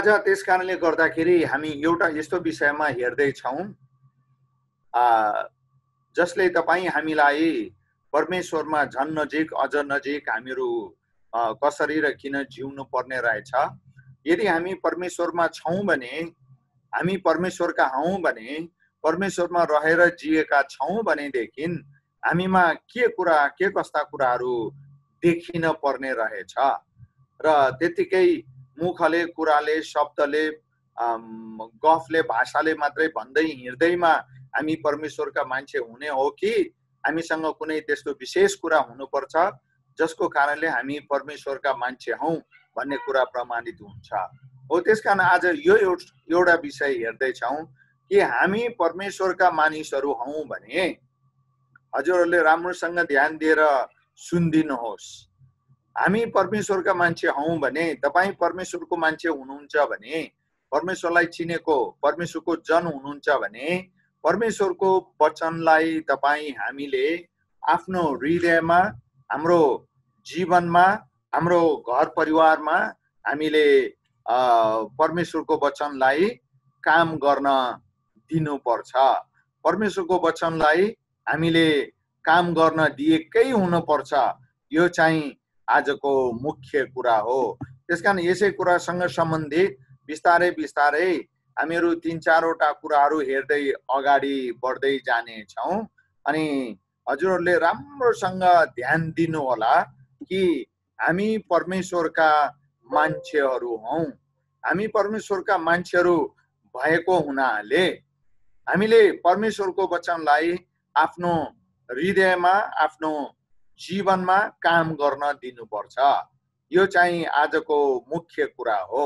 आज त्यसकारणले गर्दाखेरि हामी एउटा यस्तो विषयमा हेर्दै छौं जसले तपाईं हामीलाई परमेश्वरमा झन् नजिक अझ नजिक हामीहरू कसरी र किन जिउनु पर्ने रहेछ। यदि हामी परमेश्वरमा छौं भने, हामी परमेश्वरका हौं भने, परमेश्वरमा रहेर जिएका छौं भनेदेखि हामीमा के कस्ता कुराहरू देखिन पर्ने रहेछ र त्यतिकै मुखले, कुराले, शब्दले, गफले, भाषाले मात्रै भन्दै हिँड्दैमा हामी परमेश्वरका मान्छे हुने हो कि हामीसँग कुनै त्यस्तो विशेष कुरा हुनुपर्छ जसको कारणले हामी परमेश्वरका मान्छे हौं भन्ने कुरा प्रमाणित हुन्छ। हो त्यसकारण आज यो एउटा विषय हेर्दै छौं कि हामी परमेश्वरका मानिसहरू हौं भने हजुरहरूले राम्रोसँग ध्यान दिएर सुनिदिनुहोस्। हामी परमेश्वरका मान्छे हौं भने, तपाई परमेश्वरको मान्छे हुनुहुन्छ भने, परमेश्वरलाई चिनेको, परमेश्वरको जन हुनुहुन्छ भने, परमेश्वरको वचनलाई तपाई हामीले आफ्नो हृदयमा, हाम्रो जीवनमा, हाम्रो घर परिवारमा हामीले परमेश्वरको वचनलाई काम गर्न दिनुपर्छ। परमेश्वरको वचनलाई हामीले काम गर्न दिएकै हुनुपर्छ। यो चाहिँ आजको मुख्य कुरा हो। त्यसकारण यसै कुरासँग सम्बन्धित बिस्तारै बिस्तारै हामीहरू 3-4 वटा कुराहरू हेर्दै अगाडि बढ्दै जाने छौं। अनि हजुरहरूले राम्रोसँग ध्यान दिनु होला कि हामी परमेश्वरका मान्छेहरू हौं। हामी परमेश्वरका मान्छेहरू भएको हुनाले हामीले परमेश्वरको वचनलाई आफ्नो हृदयमा, आफ्नो जीवनमा काम गर्न दिनुपर्छ। यो चाहिँ आजको मुख्य कुरा हो।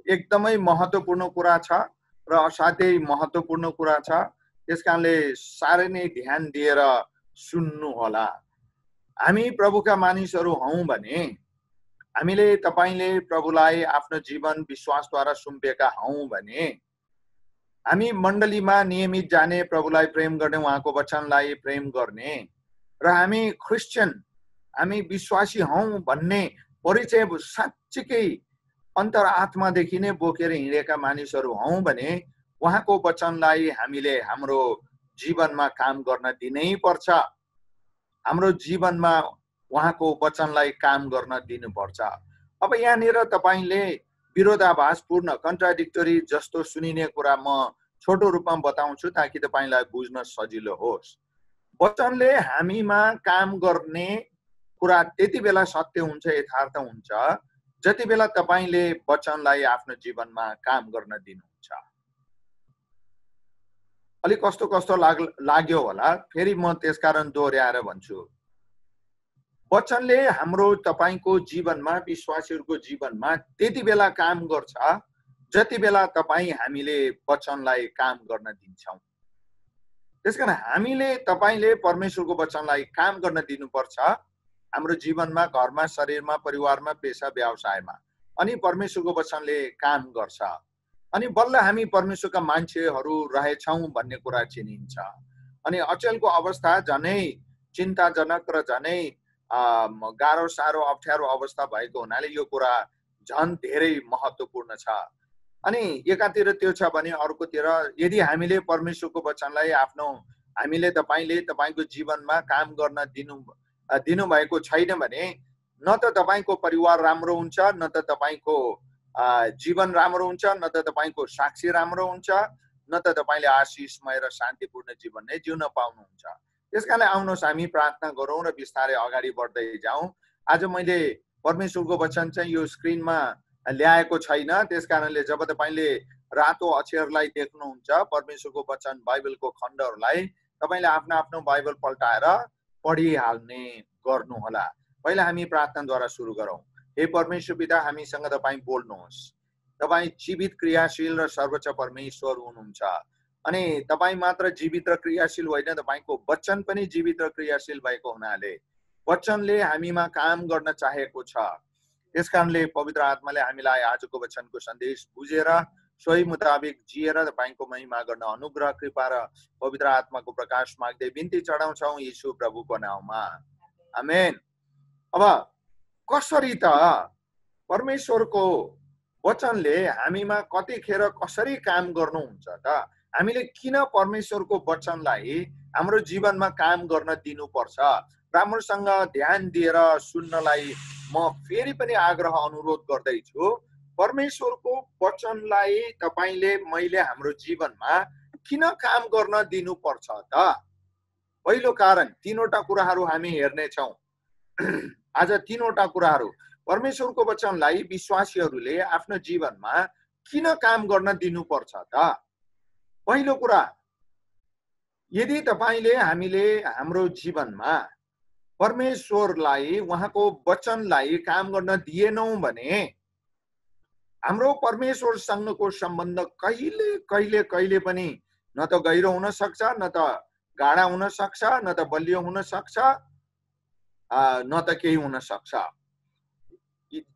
एकदमै महत्त्वपूर्ण कुरा छ र असाध्यै महत्त्वपूर्ण कुरा छ। त्यसकारणले साह्रै नै ध्यान दिएर सुन्नु होला। हामी प्रभुका मानिसहरू हौं भने, हामीले तपाईले प्रभुलाई आफ्नो जीवन विश्वासद्वारा सुम्पेका हौं भने, हामी मण्डलीमा नियमित जाने, प्रभुलाई प्रेम गर्ने, उहाँको वचनलाई प्रेम गर्ने र हामी क्रिस्चियन, हामी विश्वासी हौं भन्ने परिचय साँच्चीकै अन्तरात्मादेखि नै बोकेर हिँडेका मानिसहरू हौं भने उहाँको वचनलाई हामीले हाम्रो जीवनमा काम गर्न दिनै पर्छ। हाम्रो जीवनमा उहाँको वचनलाई काम गर्न दिनुपर्छ। अब यहाँनिर तपाईले विरोधाभासपूर्ण, कन्ट्राडिक्टरी जस्तो सुनिने कुरा म छोटो रूपमा बताउँछु ताकि तपाईलाई बुझ्न सजिलो होस्। वचनले हामीमा काम गर्ने कुरा त्यति बेला सत्य हुन्छ, यथार्थ हुन्छ जति बेला तपाईले वचनलाई आफ्नो जीवनमा काम गर्न दिनुहुन्छ। अलि कस्तो कस्तो लाग्यो होला, फेरि म त्यसकारण दोहोर्याएर भन्छु। वचनले हाम्रो तपाईको जीवनमा, विश्वासीहरूको जीवनमा त्यति बेला काम गर्छ जति बेला हामीले वचनलाई काम गर्न दिन्छौं। त्यसकारण हामीले, तपाईले परमेश्वरको वचनलाई काम गर्न दिनुपर्छ हाम्रो जीवनमा, घरमा, शरीरमा, परिवारमा, पेशा व्यवसायमा। अनि परमेश्वरको वचनले काम गर्छ अनि बल्ल हामी परमेश्वरका मान्छेहरू रहेछौं भन्ने कुरा चिनिन्छ। अनि अचेलको अवस्था झनै चिन्ताजनक र झनै गाह्रो साह्रो अप्ठ्यारो अवस्था भएको हुनाले यो कुरा झन् धेरै महत्त्वपूर्ण छ। अनि एकातिर त्यो छ भने अर्कोतिर यदि हामीले परमेश्वरको वचनलाई हामीले तपाईको जीवनमा काम गर्न दिनु भएको छैन भने न त तपाईको परिवार राम्रो हुन्छ, न त तपाईको जीवन राम्रो हुन्छ, न त तपाईको साक्षी राम्रो हुन्छ, न त तपाईले आशीषमय र शान्तिपूर्ण जीवन नै जिउन पाउनुहुन्छ। त्यसकारण आउनुहोस् हामी प्रार्थना गरौँ र बिस्तारै अगाडि बढ्दै जाउँ। आज मैले परमेश्वरको वचन चाहिँ यो स्क्रिनमा ल्याएको छैन, त्यसकारणले जब तपाईले रातो अक्षरलाई देख्नुहुन्छ परमेश्वरको वचन बाइबलको खण्डहरूलाई, तपाईले आफ्नो आफ्नो बाइबल पल्टाएर पढिहाल्ने गर्नुहोला। पहिला हामी प्रार्थनाद्वारा सुरु गरौँ। हे परमेश्वर पिता, हामीसँग तपाईं बोल्नुहोस्। तपाईं जीवित, क्रियाशील र सर्वोच्च परमेश्वर हुनुहुन्छ अनि तपाईं मात्र जीवित र क्रियाशील होइन, तपाईको वचन पनि जीवित र क्रियाशील भएको हुनाले वचनले हामीमा काम गर्न चाहेको छ। त्यसकारणले पवित्र आत्माले हामीलाई आजको वचनको सन्देश बुझेर सोही मुताबिक जिएर तपाईको महिमा गर्न अनुग्रह, कृपा र पवित्र आत्माको प्रकाश माग्दै बिन्ती चढाउँछौं यीशु प्रभुको नाममा, आमेन। अब कसरी त परमेश्वरको वचनले हामीमा कतिखेर कसरी काम गर्नुहुन्छ त? हामीले किन परमेश्वरको वचनलाई हाम्रो जीवनमा काम गर्न दिनुपर्छ? राम्रोसँग ध्यान दिएर सुन्नलाई म फेरि पनि आग्रह अनुरोध गर्दैछु। परमेश्वरको वचनलाई तपाईले मैले हाम्रो जीवनमा किन काम गर्न दिनुपर्छ त? पहिलो कारण तीनवटा कुराहरू हामी हेर्नेछौँ। आज तीनवटा कुराहरू परमेश्वरको वचनलाई विश्वासीहरूले आफ्नो जीवनमा किन काम गर्न दिनुपर्छ त? पहिलो कुरा, यदि तपाईले हामीले हाम्रो जीवनमा परमेश्वरलाई उहाँको वचनलाई काम गर्न दिएनौँ भने हाम्रो परमेश्वरसँगको सम्बन्ध कहिले कहिले कहिले पनि न त गहिरो हुन सक्छ, न त गाढा हुन सक्छ, न त बलियो हुन सक्छ, न त केही हुन सक्छ।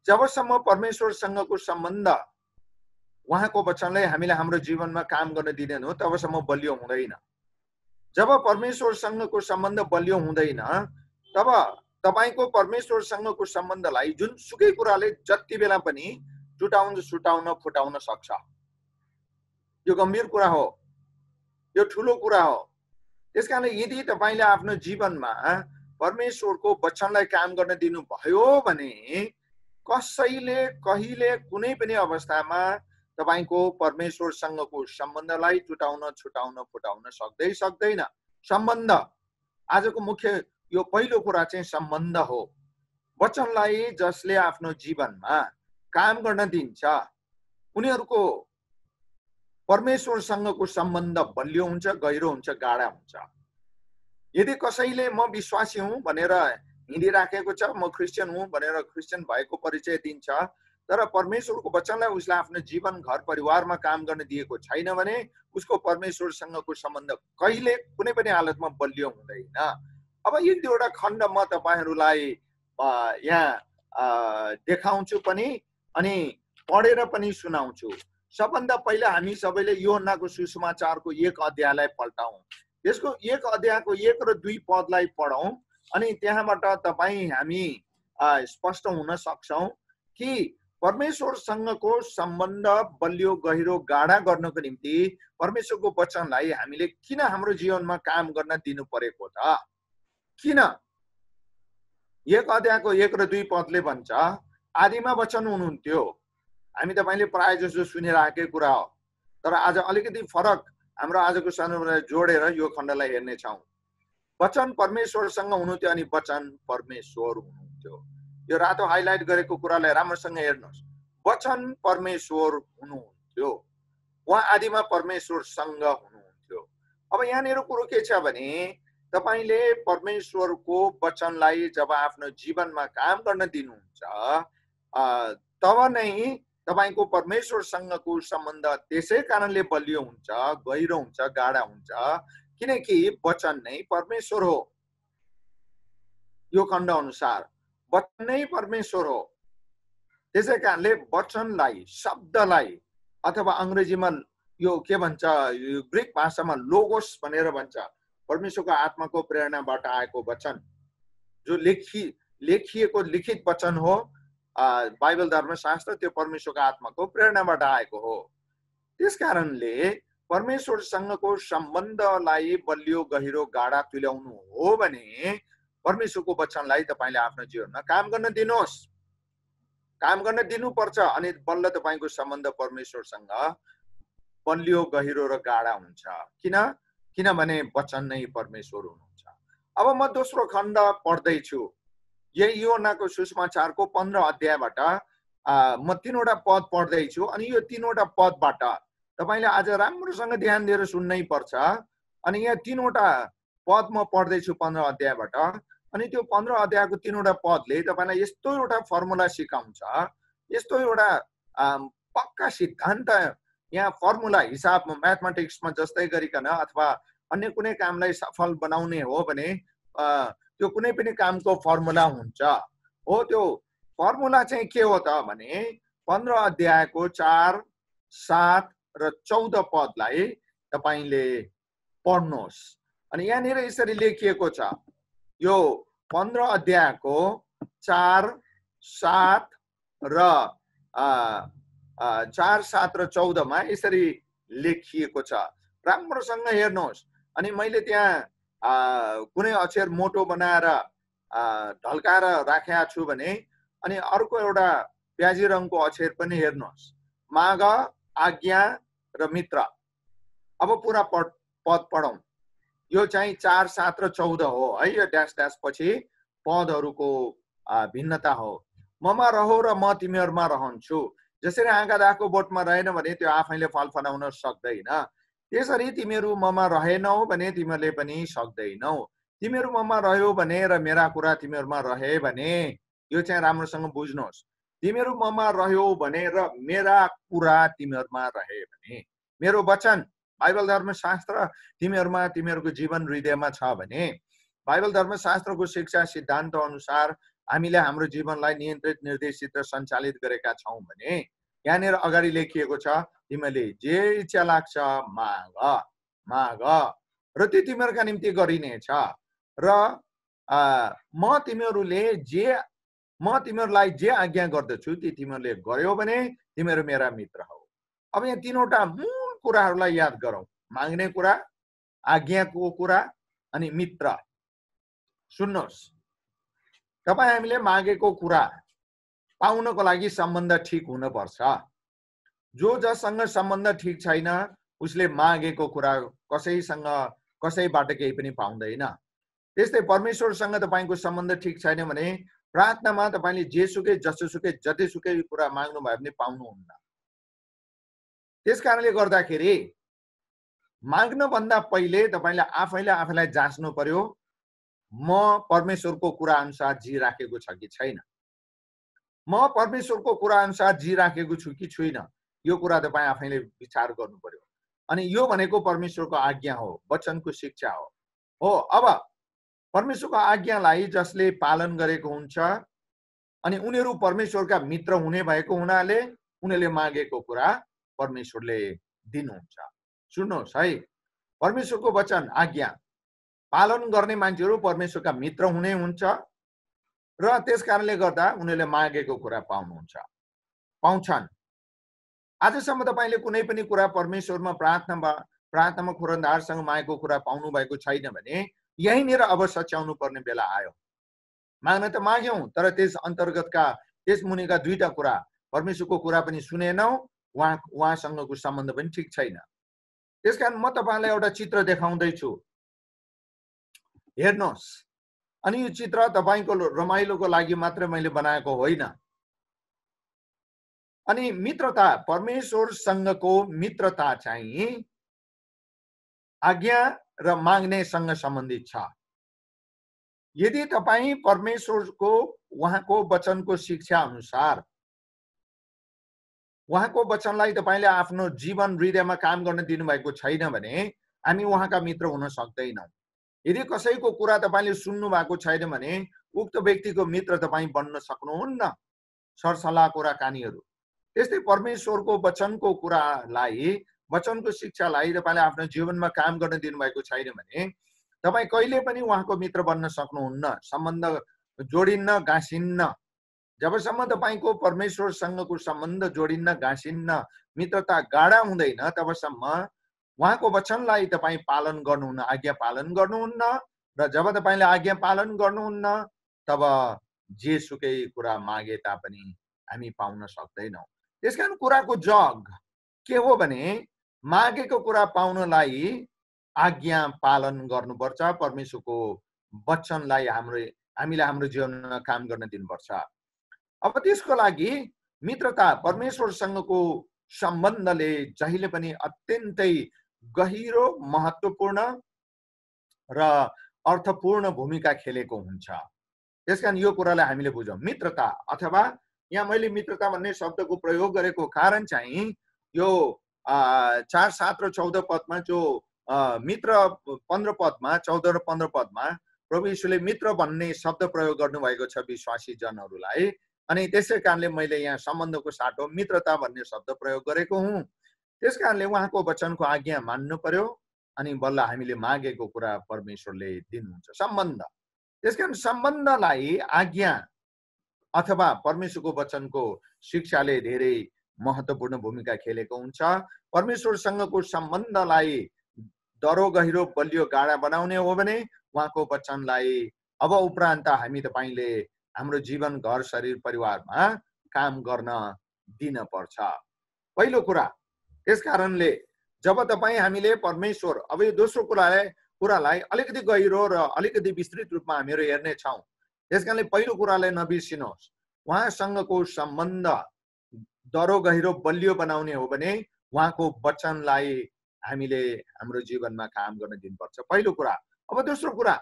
जबसम्म परमेश्वरसँगको सम्बन्ध उहाँको वचनलाई हामीले हाम्रो जीवनमा काम गर्न दिँदैनौँ तबसम्म बलियो हुँदैन। जब परमेश्वरसँगको सम्बन्ध बलियो हुँदैन तब तपाईको परमेश्वरसँगको सम्बन्धलाई जुनसुकै कुराले जति बेला पनि टुटाउन सुटाउन फुटाउन सक्छ। यो गम्भीर कुरा हो, यो ठुलो कुरा हो। त्यसकारणले यदि तपाईले आफ्नो जीवनमा परमेश्वरको वचनलाई काम गर्न दिनुभयो भने कसैले कहिले कुनै पनि अवस्थामा तपाईको परमेश्वरसँगको सम्बन्धलाई टुटाउन छुटाउन फुटाउन सक्दैन। सम्बन्ध, आजको मुख्य यो पहिलो कुरा चाहिँ सम्बन्ध हो। वचनलाई जसले आफ्नो जीवनमा काम गर्न दिन्छ उनीहरूको परमेश्वरसँगको सम्बन्ध बलियो हुन्छ, गहिरो हुन्छ, गाढा हुन्छ। यदि कसैले म विश्वासी हुँ भनेर हिँडिराखेको छ, म क्रिस्चियन हुँ भनेर क्रिस्चियन भएको परिचय दिन्छ, तर परमेश्वरको वचनलाई उसले आफ्नो जीवन घर परिवारमा काम गर्न दिएको छैन भने उसको परमेश्वरसँगको सम्बन्ध कहिले कुनै पनि हालतमा बलियो हुँदैन। अब एक दुईवटा खण्ड म तपाईहरूलाई यहाँ देखाउँछु पनि अनि पढेर पनि सुनाउँछु। सबभन्दा पहिला हामी सबैले यूहन्नाको सुसमाचारको 1 अध्यायलाई पल्टाउँ। त्यसको 1 अध्यायको 1 र 2 पदलाई पढौँ अनि त्यहाँबाट हामी स्पष्ट हुन सक्छौँ कि परमेश्वरसँगको सम्बन्ध बलियो गहिरो गाढा गर्नको निम्ति परमेश्वरको वचनलाई हामीले किन हाम्रो जीवनमा काम गर्न दिनु परेको त? किन? 1 अध्यायको 1 र 2 पदले भन्छ, आदिमा वचन हुनुहुन्थ्यो। हामी तपाईले प्राय जसो सुनिराखेकै कुरा हो, तर आज अलिकति फरक हाम्रो आजको सन्दर्भलाई जोडेर यो खण्डलाई हेर्नेछौँ। वचन परमेश्वरसँग हुनुहुन्थ्यो अनि वचन परमेश्वर हुनुहुन्थ्यो। यो रातो हाइलाइट गरेको कुरालाई राम्रोसँग हेर्नुहोस्। वचन परमेश्वर हुनुहुन्थ्यो, उहाँ आदिमा परमेश्वरसँग हुनुहुन्थ्यो। अब यहाँनिर कुरो के छ भने तपाईले परमेश्वरको वचनलाई जब आफ्नो जीवनमा काम गर्न दिनुहुन्छ तब नै तपाईको परमेश्वरसँगको सम्बन्ध त्यसै कारणले बलियो हुन्छ, गहिरो हुन्छ, गाढा हुन्छ किनकि वचन नै परमेश्वर हो। यो खण्ड अनुसार वचन नै परमेश्वर हो। त्यसै कारणले वचनलाई, शब्दलाई अथवा अंग्रेजीमा यो के भन्छ, ग्रीक भाषामा लोगोस भनेर भन्छ, परमेश्वरको आत्माको प्रेरणाबाट आएको वचन जो लेखिएको लिखित वचन हो। बाइबल धर्मशास्त्र त्यो परमेश्वरको आत्माको प्रेरणाबाट आएको हो। त्यसकारणले परमेश्वरसँगको सम्बन्धलाई बलियो गहिरो गाढा तुल्याउनु हो भने परमेश्वरको वचनलाई तपाईले आफ्नो जीवनमा काम गर्न दिनुहोस्, काम गर्न दिनुपर्छ अनि बल्ल तपाईको सम्बन्ध परमेश्वरसँग बलियो गहिरो र गाढा हुन्छ। किनभने वचन नै परमेश्वर हुनुहुन्छ। अब म दोस्रो खण्ड पढ्दैछु, यही यूहन्नाको सुसमाचारको 15 अध्यायबाट म 3वटा पद पढ्दैछु अनि यो 3वटा पदबाट तपाईले आज राम्रोसँग ध्यान दिएर सुन्नै पर्छ। अनि यहाँ 3वटा पद म पढ्दैछु 15 अध्यायबाट अनि त्यो 15 अध्यायको 3वटा पदले तपाईलाई यस्तो एउटा फर्मुला सिकाउँछ, यस्तो एउटा पक्का सिद्धान्त, यहाँ फर्मुला हिसाब म्याथमेटिक्समा जस्तै गरिकन अथवा अन्य कुनै कामलाई सफल बनाउने हो भने त्यो कुनै पनि कामको फर्मुला हुन्छ हो। त्यो फर्मुला चाहिँ के हो त भने 15 अध्यायको 4, 7 र 14 पदलाई तपाईले पढ्नुहोस्। अनि यहाँनिर यसरी लेखिएको छ, यो 15 अध्यायको 4, 7 र 4, 7 र 14 मा यसरी लेखिएको छ। राम्रोसँग हेर्नुहोस्। अनि मैले त्यहाँ कुनै अक्षर मोटो बनाएर ढल्काएर राखेका छु भने अनि अर्को एउटा प्याजी रङको अक्षर पनि हेर्नुहोस्। माग, आज्ञा र मित्र। अब पुरा पद पढौँ। यो चाहिँ 4, 7 र 14 हो है। यो ड्यास ड्यास पछि पदहरूको भिन्नता हो। ममा रहो र म तिमीहरूमा रहन्छु। जसरी आँखा दाखको बोटमा रहेन भने त्यो आफैले फल फलाउन सक्दैन, त्यसरी तिमीहरू ममा रहेनौ भने तिमीहरूले पनि सक्दैनौ। तिमीहरू ममा रह्यो भने र मेरा कुरा तिमीहरूमा रहे भने, यो चाहिँ राम्रोसँग बुझ्नुहोस्। तिमीहरू ममा रह्यो भने र मेरा कुरा तिमीहरूमा रहे भने, मेरो वचन बाइबल धर्मशास्त्र तिमीहरूमा तिमीहरूको जीवन हृदयमा छ भने, बाइबल धर्मशास्त्रको शिक्षा सिद्धान्त अनुसार हामीले हाम्रो जीवनलाई नियन्त्रित, निर्देशित र सञ्चालित गरेका छौँ भने यहाँनिर अगाडि लेखिएको छ, तिमीले जे इच्छा लाग्छ माग माग र त्यो तिमीहरूका निम्ति गरिनेछ र म तिमीहरूलाई जे आज्ञा गर्दछु ती तिमीहरूले गर्यो भने तिमीहरू मेरा मित्र हौ। अब यहाँ तीनवटा मूल कुराहरूलाई याद गरौँ। माग्ने कुरा, आज्ञाको कुरा अनि मित्र। सुन्नुहोस्, तपाईँ हामीले मागेको कुरा पाउनको लागि सम्बन्ध ठिक हुनुपर्छ। जो जसँग सम्बन्ध ठिक छैन उसले मागेको कुरा कसैसँग कसैबाट केही पनि पाउँदैन। त्यस्तै परमेश्वरसँग तपाईँको सम्बन्ध ठिक छैन भने प्रार्थनामा तपाईँले जेसुकै जसोसुकै जतिसुकै कुरा माग्नु भयो भने पाउनुहुन्न। त्यसकारणले गर्दाखेरि माग्नभन्दा पहिले तपाईँले आफैलाई जाँच्नु पर्यो, म परमेश्वरको कुरा अनुसार जिराखेको छ कि छैन। म परमेश्वरको कुरा अनुसार जिराखेको छु कि छुइनँ, यो कुरा तपाईँ आफैले विचार गर्नु पर्यो। अनि यो भनेको परमेश्वरको आज्ञा हो, वचनको शिक्षा हो। अब परमेश्वरको आज्ञालाई जसले पालन गरेको हुन्छ अनि उनीहरू परमेश्वरका मित्र हुने भएको हुनाले उनीहरूले मागेको कुरा परमेश्वरले दिनुहुन्छ। सुन्नुहोस् है, परमेश्वरको वचन आज्ञा पालन गर्ने मान्छेहरू परमेश्वरका मित्र हुने हुन्छ र त्यस कारणले गर्दा उनीहरूले मागेको कुरा पाउँछन्। आजसम्म तपाईँले कुनै पनि कुरा परमेश्वरमा प्रार्थनामा खुरन्दारसँग मागेको कुरा पाउनु भएको छैन भने यहीँनिर अब सच्याउनु पर्ने बेला आयो। माग्न त माग्यौँ, तर त्यस अन्तर्गतका त्यस मुनिका दुईटा कुरा, परमेश्वरको कुरा पनि सुनेनौँ, उहाँसँगको सम्बन्ध पनि ठिक छैन। त्यसकारण म तपाईँलाई एउटा चित्र देखाउँदैछु, हेर्नुहोस्। अनि यो चित्र तपाईँको रमाइलोको लागि मात्र मैले बनाएको होइन। अनि मित्रता, परमेश्वरसँगको मित्रता चाहिँ आज्ञा र माग्नेसँग सम्बन्धित छ। यदि तपाईँ परमेश्वरको उहाँको वचनको शिक्षा अनुसार उहाँको वचनलाई तपाईँले आफ्नो जीवन हृदयमा काम गर्न दिनुभएको छैन भने हामी उहाँका मित्र हुन सक्दैनौँ। यदि कसैको कुरा तपाईँले सुन्नु भएको छैन भने उक्त व्यक्तिको मित्र तपाईँ बन्न सक्नुहुन्न। सरसल्लाह कुराकानीहरू त्यस्तै परमेश्वरको वचनको कुरालाई, वचनको शिक्षालाई तपाईँले आफ्नो जीवनमा काम गर्न दिनुभएको छैन भने तपाईँ कहिले पनि उहाँको मित्र बन्न सक्नुहुन्न। सम्बन्ध जोडिन्न, गाँसिन्न। जबसम्म तपाईँको परमेश्वरसँगको सम्बन्ध जोडिन्न, गाँसिन्न, मित्रता गाढा हुँदैन, तबसम्म उहाँको वचनलाई तपाईँ पालन गर्नुहुन्न, आज्ञा पालन गर्नुहुन्न। र जब तपाईँले आज्ञा पालन गर्नुहुन्न तब जेसुकै कुरा मागे तापनि हामी पाउन सक्दैनौँ। त्यसकारण कुराको जग के हो भने मागेको कुरा पाउनलाई आज्ञा पालन गर्नुपर्छ। परमेश्वरको वचनलाई हामीले हाम्रो जीवनमा काम गर्न दिनुपर्छ। अब त्यसको लागि मित्रता, परमेश्वरसँगको सम्बन्धले जहिले पनि अत्यन्तै गहिरो, महत्त्वपूर्ण र अर्थपूर्ण भूमिका खेलेको हुन्छ। त्यसकारण यो कुरालाई हामीले बुझौँ। मित्रता अथवा यहाँ मैले मित्रता भन्ने शब्दको प्रयोग गरेको कारण चाहिँ यो 4, 7 र 14 पदमा जो मित्र 15 पदमा, 14 र 15 पदमा प्रभु यीशुले मित्र भन्ने शब्द प्रयोग गर्नुभएको छ विश्वासी जनहरूलाई। अनि त्यसै कारणले मैले यहाँ सम्बन्धको साटो मित्रता भन्ने शब्द प्रयोग गरेको हुँ। त्यस कारणले उहाँको वचनको आज्ञा मान्नु पर्यो अनि बल्ल हामीले मागेको कुरा परमेश्वरले दिनुहुन्छ। सम्बन्ध, त्यसकारण सम्बन्धलाई आज्ञा अथवा परमेश्वरको वचनको शिक्षाले धेरै महत्त्वपूर्ण भूमिका खेलेको हुन्छ। परमेश्वरसँगको सम्बन्धलाई दरो गहिरो बलियो गाढा बनाउने हो भने उहाँको वचनलाई अब उपरान्त हामी तपाईले हाम्रो जीवन, घर, शरीर, परिवारमा काम गर्न दिन पर्छ। पहिलो कुरा, त्यसकारणले जब तपाईँ हामीले परमेश्वर, अब यो दोस्रो कुरालाई अलिकति गहिरो र अलिकति विस्तृत रूपमा हामीहरू हेर्नेछौँ। त्यसकारणले पहिलो कुरालाई नबिर्सिनुहोस्, उहाँसँगको सम्बन्ध दरो गहिरो बलियो बनाउने हो भने उहाँको वचनलाई हामीले हाम्रो जीवनमा काम गर्न दिनुपर्छ, पहिलो कुरा। अब दोस्रो कुरा,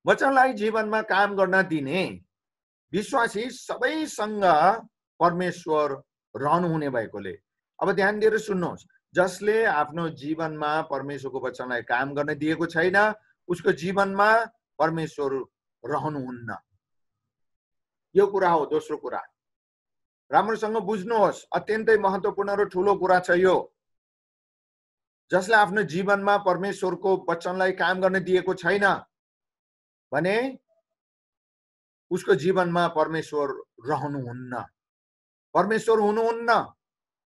वचनलाई जीवनमा काम गर्न दिने विश्वासी सबैसँग परमेश्वर रहनुहुने भएकोले, अब ध्यान दिएर सुन्नुहोस्, जसले आफ्नो जीवनमा परमेश्वरको वचनलाई काम गर्न दिएको छैन उसको जीवनमा परमेश्वर रहनुहुन्न। यो कुरा हो दोस्रो कुरा। राम्रोसँग बुझ्नुहोस्, अत्यन्तै महत्त्वपूर्ण र ठूलो कुरा छ यो। जसले आफ्नो जीवनमा परमेश्वरको वचनलाई काम गर्न दिएको छैन भने उसको जीवनमा परमेश्वर रहनुहुन्न, परमेश्वर हुनुहुन्न।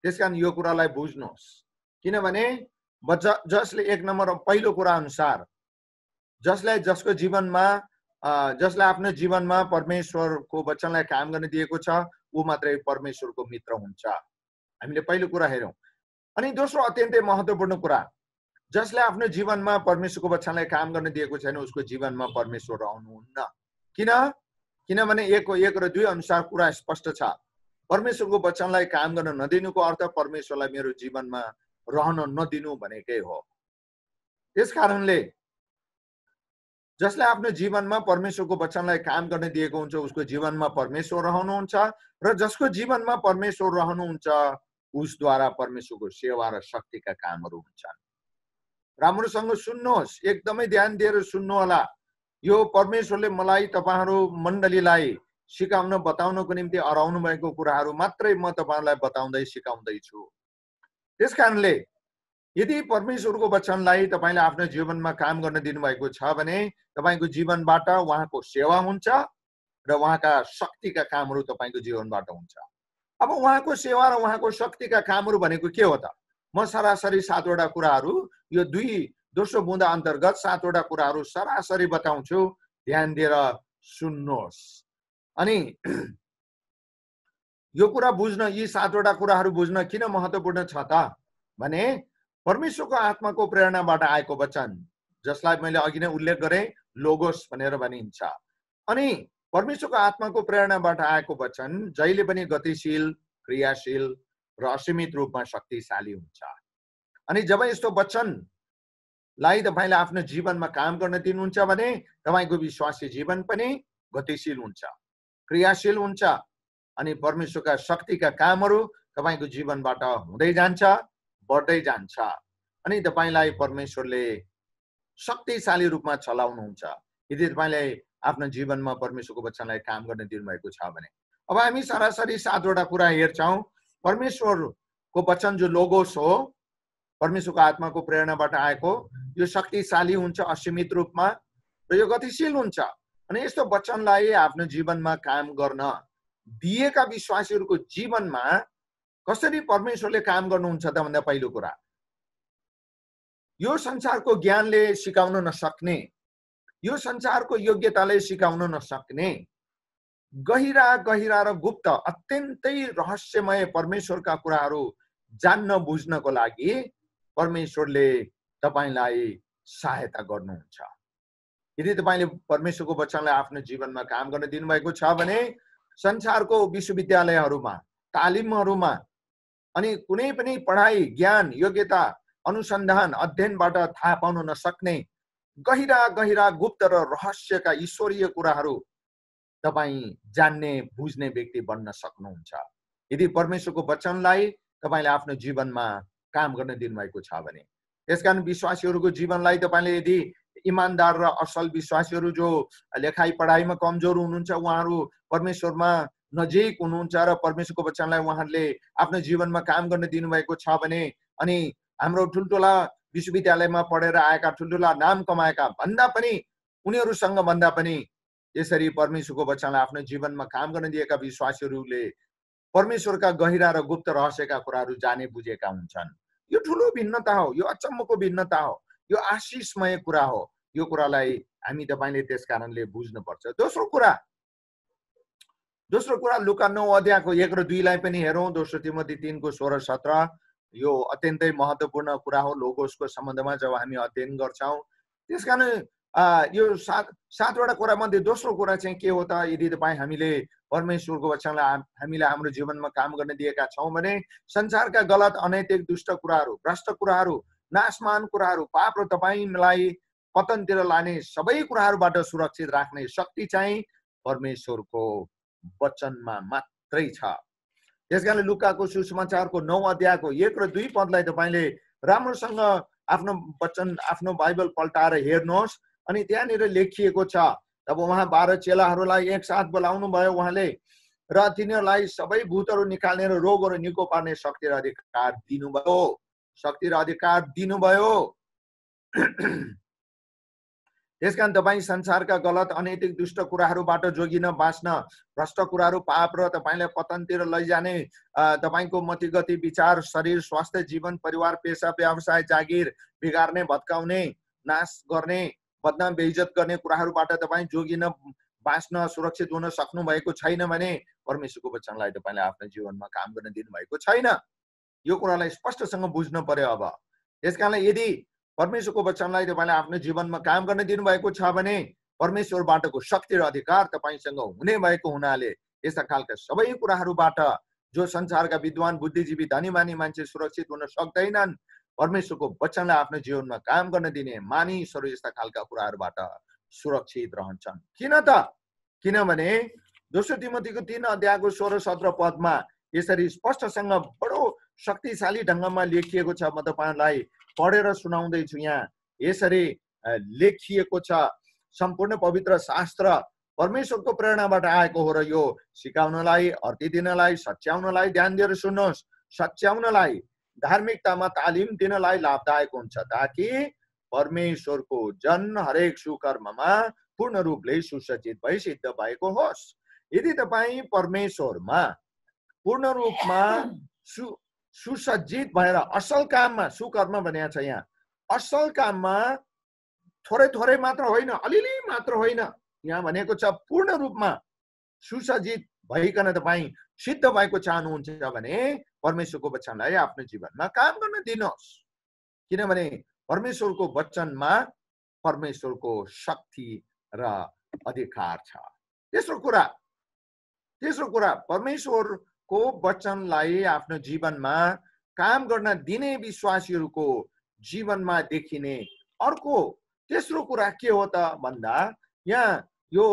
त्यसकारण यो कुरालाई बुझ्नुहोस्, किनभने जसले एक नम्बर पहिलो कुरा अनुसार जसलाई आफ्नो जीवनमा परमेश्वरको वचनलाई काम गर्न दिएको छ ऊ मात्रै परमेश्वरको मित्र हुन्छ। हामीले पहिलो कुरा हेरौँ। अनि दोस्रो अत्यन्तै महत्त्वपूर्ण कुरा, जसले आफ्नो जीवनमा परमेश्वरको वचनलाई काम गर्न दिएको छैन उसको जीवनमा परमेश्वर रहनुहुन्न। किनभने 1 र 2 अनुसार कुरा स्पष्ट छ। परमेश्वरको वचनलाई काम गर्न नदिनुको अर्थ परमेश्वरलाई मेरो जीवनमा रहन नदिनु भनेकै हो। त्यसकारणले जसले आफ्नो जीवनमा परमेश्वरको वचनलाई काम गर्न दिएको हुन्छ उसको जीवनमा परमेश्वर रहनुहुन्छ र जसको जीवनमा परमेश्वर रहनुहुन्छ उसद्वारा परमेश्वरको सेवा र शक्तिका कामहरू हुन्छन्। राम्रोसँग सुन्नुहोस्, एकदमै ध्यान दिएर सुन्नु होला। यो परमेश्वरले मलाई तपाईहरु मण्डलीलाई सिकाउन बताउनको निम्ति अराउनु भएको कुराहरू मात्रै म तपाईहरुलाई बताउँदै सिकाउँदै छु। त्यसकारणले यदि परमेश्वरको वचनलाई तपाईले आफ्नो जीवनमा काम गर्न दिनुभएको छ भने तपाईको जीवनबाट उहाँको सेवा हुन्छ र उहाँका शक्तिका कामहरू तपाईको जीवनबाट हुन्छ। अब उहाँको सेवा र उहाँको शक्तिका कामहरू भनेको के हो त? म सरासरी 7 वटा कुराहरू यो दोस्रो बुँदा अन्तर्गत 7 वटा कुराहरू सरासरी बताउँछु, ध्यान दिएर सुन्नुहोस्। अनि यो कुरा बुझ्न, यी 7 वटा कुराहरू बुझ्न किन महत्त्वपूर्ण छ त भने परमेश्वरको आत्माको प्रेरणाबाट आएको वचन, जसलाई मैले अघि नै उल्लेख गरेँ लोगोस भनेर भनिन्छ। अनि परमेश्वरको आत्माको प्रेरणाबाट आएको वचन जहिले पनि गतिशील, क्रियाशील र असीमित रूपमा शक्तिशाली हुन्छ। अनि जब यस्तो वचनलाई तपाईले आफ्नो जीवनमा काम गर्न दिनुहुन्छ भने तपाईको विश्वासी जीवन पनि गतिशील हुन्छ, क्रियाशील हुन्छ अनि परमेश्वरका शक्तिका कामहरू तपाईको जीवनबाट हुँदै जान्छ, बढ्दै जान्छ अनि तपाईलाई परमेश्वरले शक्तिशाली रूपमा चलाउनुहुन्छ यदि तपाईले आफ्नो जीवनमा परमेश्वरको वचनलाई काम गर्न दिनुभएको छ भने। अब हामी सरासरी 7 वटा कुरा हेर्छौं। परमेश्वरको वचन जो लोगोस हो, परमेश्वरको आत्माको प्रेरणाबाट आएको, यो शक्तिशाली हुन्छ असीमित रूपमा र यो गतिशील हुन्छ। अनि यस्तो वचनलाई आफ्नो जीवनमा काम गर्न दिएका विश्वासीहरूको जीवनमा कसरी परमेश्वरले काम गर्नुहुन्छ त भन्दा पहिलो कुरा, यो संसारको ज्ञानले सिकाउन नसक्ने, यो संसारको योग्यताले सिकाउन नसक्ने गहिरा गहिरा र गुप्त अत्यन्तै रहस्यमय परमेश्वरका कुराहरू जान्न बुझ्नको लागि परमेश्वरले तपाईलाई सहायता गर्नुहुन्छ। यदि तपाईले परमेश्वरको वचनलाई आफ्नो जीवनमा काम गर्न दिनुभएको छ भने संसारको विश्वविद्यालयहरूमा, तालिमहरूमा अनि कुनै पनि पढाइ, ज्ञान, योग्यता, अनुसन्धान, अध्ययनबाट थाहा पाउन नसक्ने गहिरा गहिरा गुप्त र रहस्यका ईश्वरीय कुराहरू तपाई जान्ने, बुझ्ने व्यक्ति बन्न सक्नुहुन्छ यदि परमेश्वरको वचनलाई तपाईले आफ्नो जीवनमा काम गर्न दिनुभएको छ भने। त्यसकारण विश्वासीहरूको जीवनलाई तपाईले यदि इमानदार र असल विश्वासीहरू जो लेखाइ पढाइमा कमजोर हुनुहुन्छ उहाँहरू परमेश्वरमा नजिक हुनुहुन्छ र परमेश्वरको वचनलाई उहाँहरूले आफ्नो जीवनमा काम गर्न दिनुभएको छ भने, अनि हाम्रो ठुल्ठुला विश्वविद्यालयमा पढेर आएका, ठुल्ठुला नाम कमाएका भन्दा पनि, उनीहरूसँग भन्दा पनि यसरी परमेश्वरको वचनलाई आफ्नो जीवनमा काम गर्न दिएका विश्वासीहरूले परमेश्वरका गहिरा र गुप्त रहस्यका कुराहरू जाने बुझेका हुन्छन्। यो ठुलो भिन्नता हो, यो अचम्मको भिन्नता हो, यो आशिषमय कुरा हो। यो कुरालाई हामी तपाईले त्यस कारणले बुझ्नुपर्छ। दोस्रो कुरा लुका 9 अध्यायको 1 र 2 लाई पनि हेरौँ। दोस्रो तिमोथी 3 को 16-17 यो अत्यन्तै महत्त्वपूर्ण कुरा हो लोगोसको सम्बन्धमा जब हामी अध्ययन गर्छौँ। त्यसकारण यो सातवटा कुरा मध्ये दोस्रो कुरा चाहिँ के हो त? यदि तपाईँ हामीले परमेश्वरको वचनलाई हामीलाई हाम्रो जीवनमा काम गर्न दिएका छौँ भने संसारका गलत अनैतिक दुष्ट कुराहरू, भ्रष्ट कुराहरू, नाशमान कुराहरू, पाप र तपाईलाई पतनतिर लाने सबै कुराहरूबाट सुरक्षित राख्ने शक्ति चाहिँ परमेश्वरको वचनमा मात्रै छ। त्यसकारणले लुकाको सुसमाचारको 9 अध्यायको 1 र 2 पदलाई तपाईले राम्रोसँग आफ्नो वचन, आफ्नो बाइबल पल्टाएर हेर्नुहोस्। अनि त्यहाँनिर लेखिएको छ, तब उहाँ 12 चेलाहरूलाई एकसाथ बोलाउनु भयो उहाँले र तिनीहरूलाई सबै भूतहरू निकाल्ने र रोगहरू निको पार्ने शक्ति र अधिकार दिनुभयो। त्यसकारण तपाईँ संसारका गलत अनैतिक दुष्ट कुराहरूबाट जोगिन बाँच्न, भ्रष्ट कुराहरू, पाप र तपाईलाई पतनतिर लैजाने तपाईको मतिगति, विचार, शरीर, स्वास्थ्य, जीवन, परिवार, पेशा, व्यवसाय, जागिर बिगार्ने, भत्काउने, नाश गर्ने, बदनाम बेइज्जत गर्ने कुराहरूबाट तपाईँ जोगिन बाँच्न, सुरक्षित हुन सक्नु भएको छैन भने परमेश्वरको वचनलाई तपाईले आफ्नो जीवनमा काम गर्न दिनु भएको छैन। यो कुरालाई स्पष्टसँग बुझ्नु पर्यो। अब त्यसकारणले यदि परमेश्वरको वचनलाई तपाईले आफ्नो जीवनमा काम गर्न दिनुभएको छ भने परमेश्वरबाटको शक्ति र अधिकार तपाईसँग हुने भएको हुनाले यस्ता खालका सबै कुराहरूबाट जो संसारका विद्वान, बुद्धिजीवी, धनीमानी मान्छे सुरक्षित हुन सक्दैनन्, परमेश्वरको वचनलाई आफ्नो जीवनमा काम गर्न दिने मानिसहरू यस्ता खालका कुराहरूबाट सुरक्षित रहन्छन्। किन त? किनभने दोस्रो तिमोथीको 3 अध्यायको 16-17 पदमा यसरी स्पष्टसँग बडो शक्तिशाली ढङ्गमा लेखिएको छ। म तपाईलाई पढेर सुनाउँदैछु। यहाँ यसरी लेखिएको छ, सम्पूर्ण पवित्र शास्त्र परमेश्वरको प्रेरणाबाट आएको हो र यो सिकाउनलाई, अर्ती दिनलाई, सच्याउनलाई, ध्यान दिएर सुन्नुहोस्, सच्याउनलाई, धार्मिकतामा तालिम दिनलाई लाभदायक हुन्छ, ताकि परमेश्वरको जन हरेक सुकर्ममा पूर्ण रूपले सुसज्जित भई सिद्ध भएको होस्। यदि तपाईँ परमेश्वरमा पूर्ण रूपमा सुसज्जित भएर असल काममा, सुकर्म भनेको छ यहाँ, असल काममा थोरै थोरै मात्र होइन, अलिअलि मात्र होइन, यहाँ भनेको छ पूर्ण रूपमा सुसज्जित भइकन तपाईँ सिद्ध भएको चाहनुहुन्छ भने परमेश्वरको वचनलाई आफ्नो जीवनमा काम गर्न दिनुहोस्। किनभने परमेश्वरको वचनमा परमेश्वरको शक्ति र अधिकार छ। तेस्रो कुरा परमेश्वरको वचनलाई आफ्नो जीवनमा काम गर्न दिने विश्वासीहरूको जीवनमा देखिने अर्को तेस्रो कुरा के हो त भन्दा यहाँ यो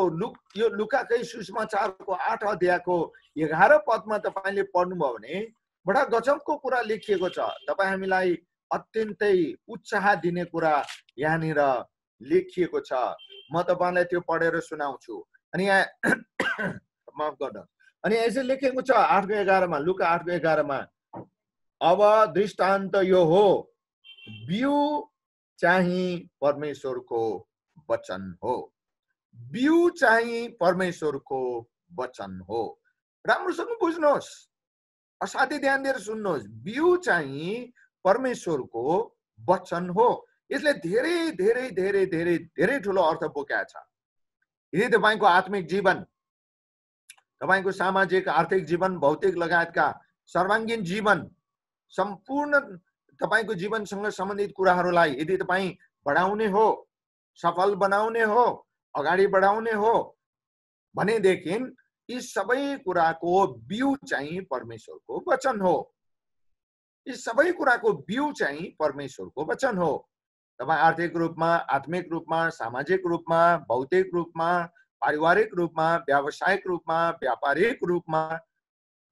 लुकाकै सुसमाचारको 8 अध्यायको 11 पदमा तपाईले पढ्नुभयो भने बडा गजबको कुरा लेखिएको छ। तपाईँ हामीलाई अत्यन्तै उत्साह दिने कुरा यहाँनिर लेखिएको छ। म तपाईलाई त्यो पढेर सुनाउँछु। अनि यहाँ माफ गर्नुहोस्। अनि यसरी लेखिएको छ 8:11 मा, लुका 8:11 मा, अब दृष्टान्त यो हो, बिउ चाहिँ परमेश्वरको वचन हो। बिउ चाहिँ परमेश्वरको वचन हो। राम्रोसँग बुझ्नुहोस्, असाध्यै ध्यान दिएर सुन्नुहोस्। बिउ चाहिँ परमेश्वरको वचन हो। यसले धेरै धेरै धेरै धेरै धेरै ठुलो अर्थ बोकेको छ। यदि तपाईको आत्मिक जीवन, तपाईको सामाजिक, आर्थिक जीवन, भौतिक लगायतका सर्वाङ्गीण जीवन, सम्पूर्ण तपाईको जीवनसँग सम्बन्धित कुराहरूलाई यदि तपाईँ बढाउने हो, सफल बनाउने हो, अगाडि बढाउने हो भनेदेखि यी सबै कुराको बिउ चाहिँ परमेश्वरको वचन हो। यी सबै कुराको बिउ चाहिँ परमेश्वरको वचन हो। तपाईँ आर्थिक रूपमा, आत्मिक रूपमा, सामाजिक रूपमा, भौतिक रूपमा, पारिवारिक रूपमा, व्यावसायिक रूपमा, व्यापारिक रूपमा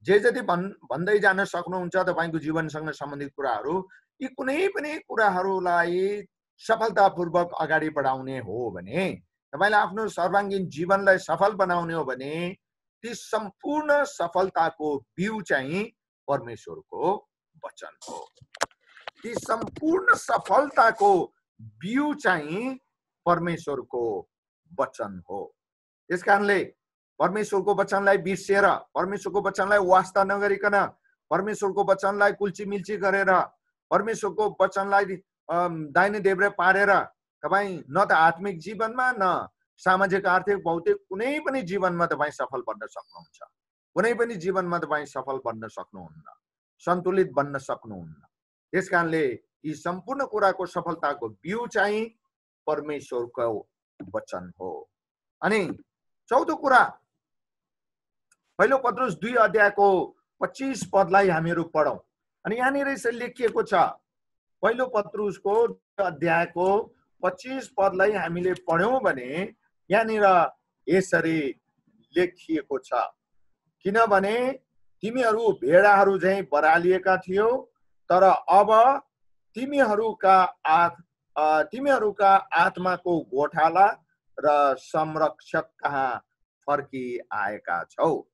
जे जति भन्दै जान सक्नुहुन्छ तपाईको जीवनसँग सम्बन्धित कुराहरू, यी कुनै पनि कुराहरूलाई सफलतापूर्वक अगाडि बढाउने हो भने, तपाईलाई आफ्नो सर्वाङ्गीण जीवनलाई सफल बनाउने हो भने ती सम्पूर्ण सफलताको बिउ चाहिँ परमेश्वरको वचन हो। ती सम्पूर्ण सफलताको बिउ चाहिँ परमेश्वरको वचन हो। त्यसकारणले परमेश्वरको वचनलाई बिर्सेर, परमेश्वरको वचनलाई वास्ता नगरिकन, परमेश्वरको वचनलाई कुल्ची मिल्ची गरेर, परमेश्वरको वचनलाई दाहिने देब्रे पारेर तपाईँ न त आत्मिक जीवनमा न सामाजिक आर्थिक भौतिक कुनै पनि जीवनमा तपाईँ सफल बन्न सक्नुहुन्छ। कुनै पनि जीवनमा तपाईँ सफल बन्न सक्नुहुन्न, सन्तुलित बन्न सक्नुहुन्न। त्यसकारणले यी सम्पूर्ण कुराको सफलताको बिउ चाहिँ परमेश्वरको वचन हो। अनि चौथो कुरा, पहिलो पत्रुस 2 अध्यायको 25 पदलाई हामीहरू पढौँ। अनि यहाँनिर यसरी लेखिएको छ, पहिलो पत्रुसको अध्यायको 25 पदलाई हामीले पढ्यौँ भने यहाँनिर यसरी लेखिएको छ, किनभने तिमीहरू भेडाहरू झैं बरालिएका थियौ, तर अब तिमीहरूका आत्माको गोठाला र संरक्षक कहाँ फर्किआएका छौ।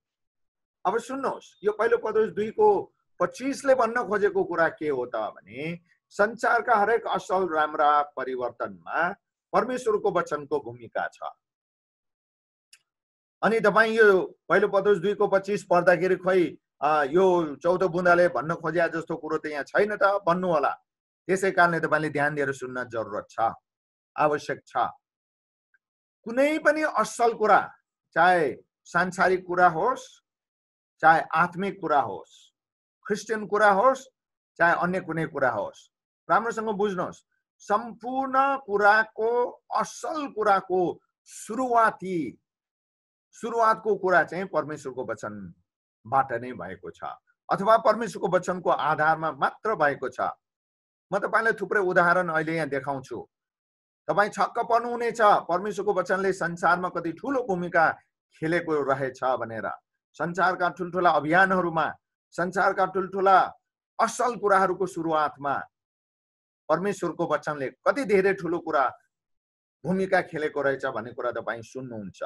अब सुन्नुहोस्, यो पहिलो पत्रुस 2 को 25 ले भन्न खोजेको कुरा के हो त भने संसारका हरेक असल राम्रा परिवर्तनमा परमेश्वरको वचनको भूमिका छ। अनि तपाईँ यो पहिलो पत्रुस 2 को 25 पढ्दाखेरि खोइ यो 14 बुँदाले भन्न खोजे जस्तो कुरो त यहाँ छैन त भन्नु होला। त्यसै कारणले तपाईले ध्यान दिएर सुन्न जरुरत छ, आवश्यक छ। कुनै पनि असल कुरा, चाहे सांसारिक कुरा होस्, चाहे आत्मिक कुरा होस्, क्रिस्चियन कुरा होस्, चाहे अन्य कुनै कुरा होस्, राम्रोसँग बुझ्नुहोस्, सम्पूर्ण कुराको असल कुराको सुरुवातको कुरा चाहिँ परमेश्वरको वचनबाट नै भएको छ, अथवा परमेश्वरको वचनको आधारमा मात्र भएको छ। म तपाईलाई थुप्रै उदाहरण अहिले यहाँ देखाउँछु। तपाईँ छक्क पर्नुहुनेछ परमेश्वरको वचनले संसारमा कति ठूलो भूमिका खेलेको रहेछ भनेर। संसारका ठुलठुला अभियानहरूमा, संसारका ठुलठुला असल कुराहरूको सुरुवातमा परमेश्वरको वचनले कति धेरै ठूलो कुरा भूमिका खेलेको रहेछ भन्ने कुरा तपाईँ सुन्नुहुन्छ,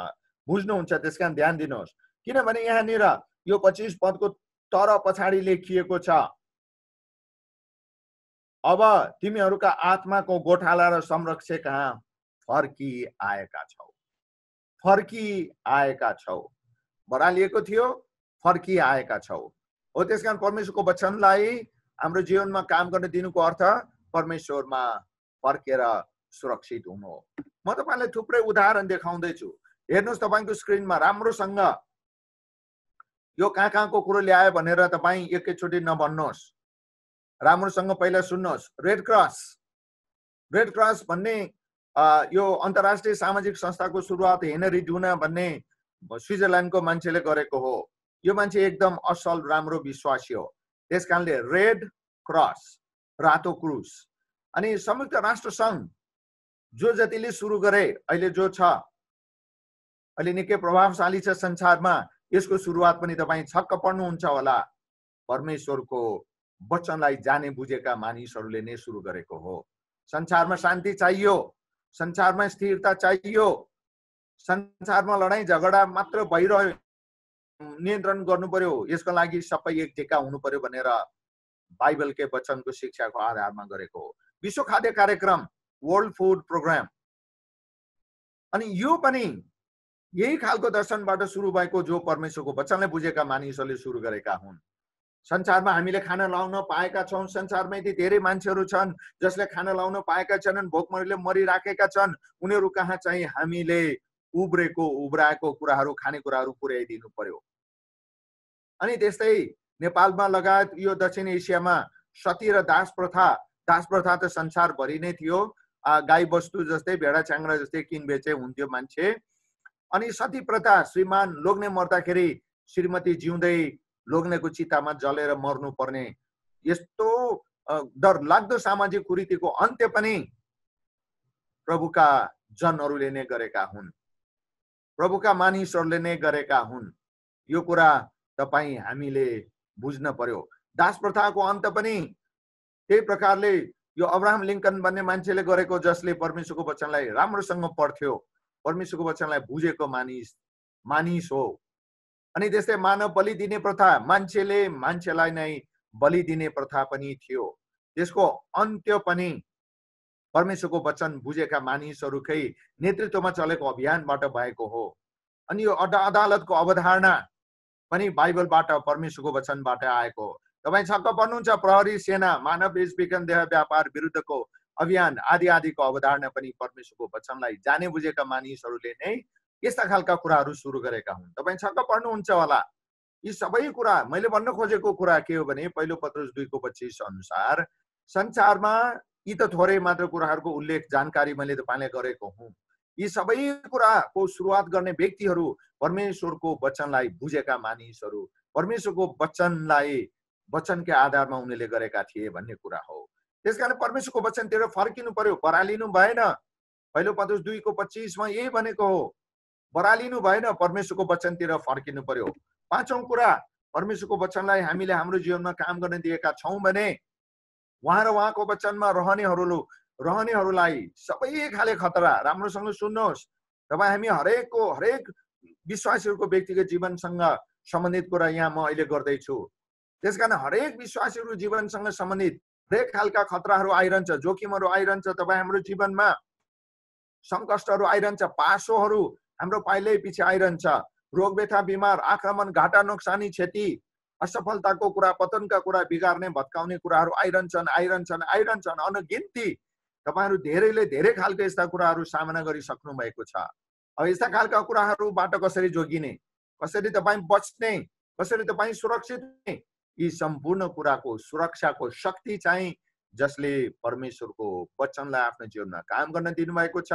बुझ्नुहुन्छ। त्यसकारण ध्यान दिनुहोस्, किनभने यहाँनिर यो 25 पदको तर पछाडि लेखिएको छ, अब तिमीहरूका आत्माको गोठाला र संरक्षक कहाँ फर्किआएका छौ। फर्किआएका छौ, बरालिएको थियो, फर्किआएका छौ। हो त्यसकारण परमेश्वरको वचनलाई हाम्रो जीवनमा काम गर्न दिनुको अर्थ परमेश्वरमा फर्केर सुरक्षित हुनु हो। म तपाईलाई थुप्रै उदाहरण देखाउँदैछु। हेर्नुहोस् तपाईको स्क्रिनमा राम्रोसँग यो कहाँको कुरो ल्याए भनेर तपाईँ एकैचोटि नभन्नुहोस्, राम्रोसँग पहिला सुन्नुहोस्। रेड क्रस भन्ने यो अन्तर्राष्ट्रिय सामाजिक संस्थाको सुरुवात हेनरी डुना भन्ने स्विजरल्यान्डको मान्छेले गरेको हो। यो मान्छे एकदम असल राम्रो विश्वासी हो। त्यसकारणले रेड क्रस, रातो क्रुस, अनि संयुक्त राष्ट्र संघ जो जतिले सुरु गरे, अहिले जो छ, अहिले निकै प्रभावशाली छ संसारमा। यसको सुरुवात पनि तपाईँ छक्क पर्नुहुन्छ होला, परमेश्वरको वचनलाई जाने बुझेका मानिसहरूले नै सुरु गरेको हो। संसारमा शान्ति चाहियो, संसारमा स्थिरता चाहियो, संसारमा लडाई झगडा मात्र भइरह्यो, नियन्त्रण गर्नु पर्यो, यसको लागि सबै एक टेका हुनु पर्यो भनेर बाइबलकै वचनको शिक्षाको आधारमा गरेको हो। विश्व खाद्य कार्यक्रम, वर्ल्ड फूड प्रोग्राम, अनि यो पनि यही खालको दर्शनबाट सुरु भएको, जो परमेश्वरको वचनलाई बुझेका मानिसहरूले सुरु गरेका हुन्। संसारमा हामीले खाना लाउन पाएका छौं। संसारमा यति धेरै मान्छेहरू छन् जसले खाना लाउन पाएका छैनन्, भोकमरीले मरिराखेका छन्। उनीहरू कहाँ चाहिँ हामीले उब्राएको कुराहरू, खानेकुराहरू पुर्याइदिनु पर्यो। अनि त्यस्तै नेपालमा लगायत यो दक्षिण एसियामा सती र दास प्रथा त संसारभरि नै थियो। गाई बस्तु जस्तै, भेडा च्याङ्ग्रा जस्तै किनबेचे हुन्थ्यो मान्छे। अनि सती प्रथा, श्रीमान लोग्ने मर्दाखेरि श्रीमती जिउँदै लोग्नेको चितामा जलेर मर्नु पर्ने, यस्तो डरलाग्दो सामाजिक कुरीतिको अन्त्य पनि प्रभुका जनहरूले नै गरेका हुन्, प्रभुका मानिसहरूले नै गरेका हुन्। यो कुरा तपाईँ हामीले बुझ्न पर्यो। दास प्रथाको अन्त पनि त्यही प्रकारले यो अब्राहम लिंकन भन्ने मान्छेले गरेको, जसले परमेश्वरको वचनलाई राम्रोसँग पढ्थ्यो, परमेश्वरको वचनलाई बुझेको मानिस हो। अनि त्यस्तै मानव बलि दिने प्रथा, मान्छेले मान्छेलाई नै बलि दिने प्रथा पनि थियो। त्यसको अन्त्य पनि परमेश्वरको वचन बुझेका मानिसहरूकै नेतृत्वमा चलेको अभियानबाट भएको हो। अनि यो अदालतको अवधारणा पनि बाइबलबाट परमेश्वरको वचनबाट आएको हो। तपाईँ छक्क पर्नुहुन्छ, प्रहरी सेना मानव बेचबिखन देह व्यापार विरुद्धको अभियान आदि आदिको अवधारणा पनि परमेश्वरको वचनलाई जाने बुझेका मानिसहरूले नै यस्ता खालका कुराहरू सुरु गरेका हुन्। तपाईँ छक्क पर्नुहुन्छ होला। यी सबै कुरा मैले भन्न खोजेको कुरा के हो भने पहिलो पत्रुस 2:25 अनुसार संसारमा यी त थोरै मात्र कुराहरूको उल्लेख जानकारी मैले तपाईँलाई गरेको हुँ। यी सबै कुराको सुरुवात गर्ने व्यक्तिहरू परमेश्वरको वचनलाई बुझेका मानिसहरू, परमेश्वरको वचनकै आधारमा उनीहरूले गरेका थिए भन्ने कुरा हो। त्यसकारण परमेश्वरको वचनतिर फर्किनु पर्यो, बरालिनु भएन। पहिलो पत्रुस 2:25 मा यही भनेको हो, बरालिनु भएन, परमेश्वरको वचनतिर फर्किनु पर्यो। पाँचौं कुरा, परमेश्वरको वचनलाई हामीले हाम्रो जीवनमा काम गर्न दिएका छौं भने उहाँ र उहाँको वचनमा रहनेहरूलाई सबै खाले खतरा, राम्रोसँग सुन्नुहोस्, तपाईँ हामी हरेक विश्वासीहरूको व्यक्तिगत जीवनसँग सम्बन्धित कुरा यहाँ म अहिले गर्दैछु। त्यसकारण हरेक विश्वासीहरू जीवनसँग सम्बन्धित हरेक खालका खतराहरू आइरहन्छ, जोखिमहरू आइरहन्छ। तपाईँ हाम्रो जीवनमा सङ्कष्टहरू आइरहन्छ, पासोहरू हाम्रो पाइलै पछि आइरहन्छ, रोग व्यथा बिमार आक्रमण घाटा नोक्सानी क्षति असफलताको कुरा, पतनका कुरा, बिगार्ने भत्काउने कुराहरू आइरहन्छन् अनगिन्ती। तपाईहरु धेरै खालको यस्ता कुराहरू सामना गरिसक्नु भएको छ। अब यस्ता खालका कुराहरूबाट कसरी जोगिने, कसरी तपाईँ बच्ने, कसरी तपाईँ सुरक्षित हुने, यी सम्पूर्ण कुराको सुरक्षाको शक्ति चाहिँ जसले परमेश्वरको वचनलाई आफ्नो जीवनमा काम गर्न दिनुभएको छ,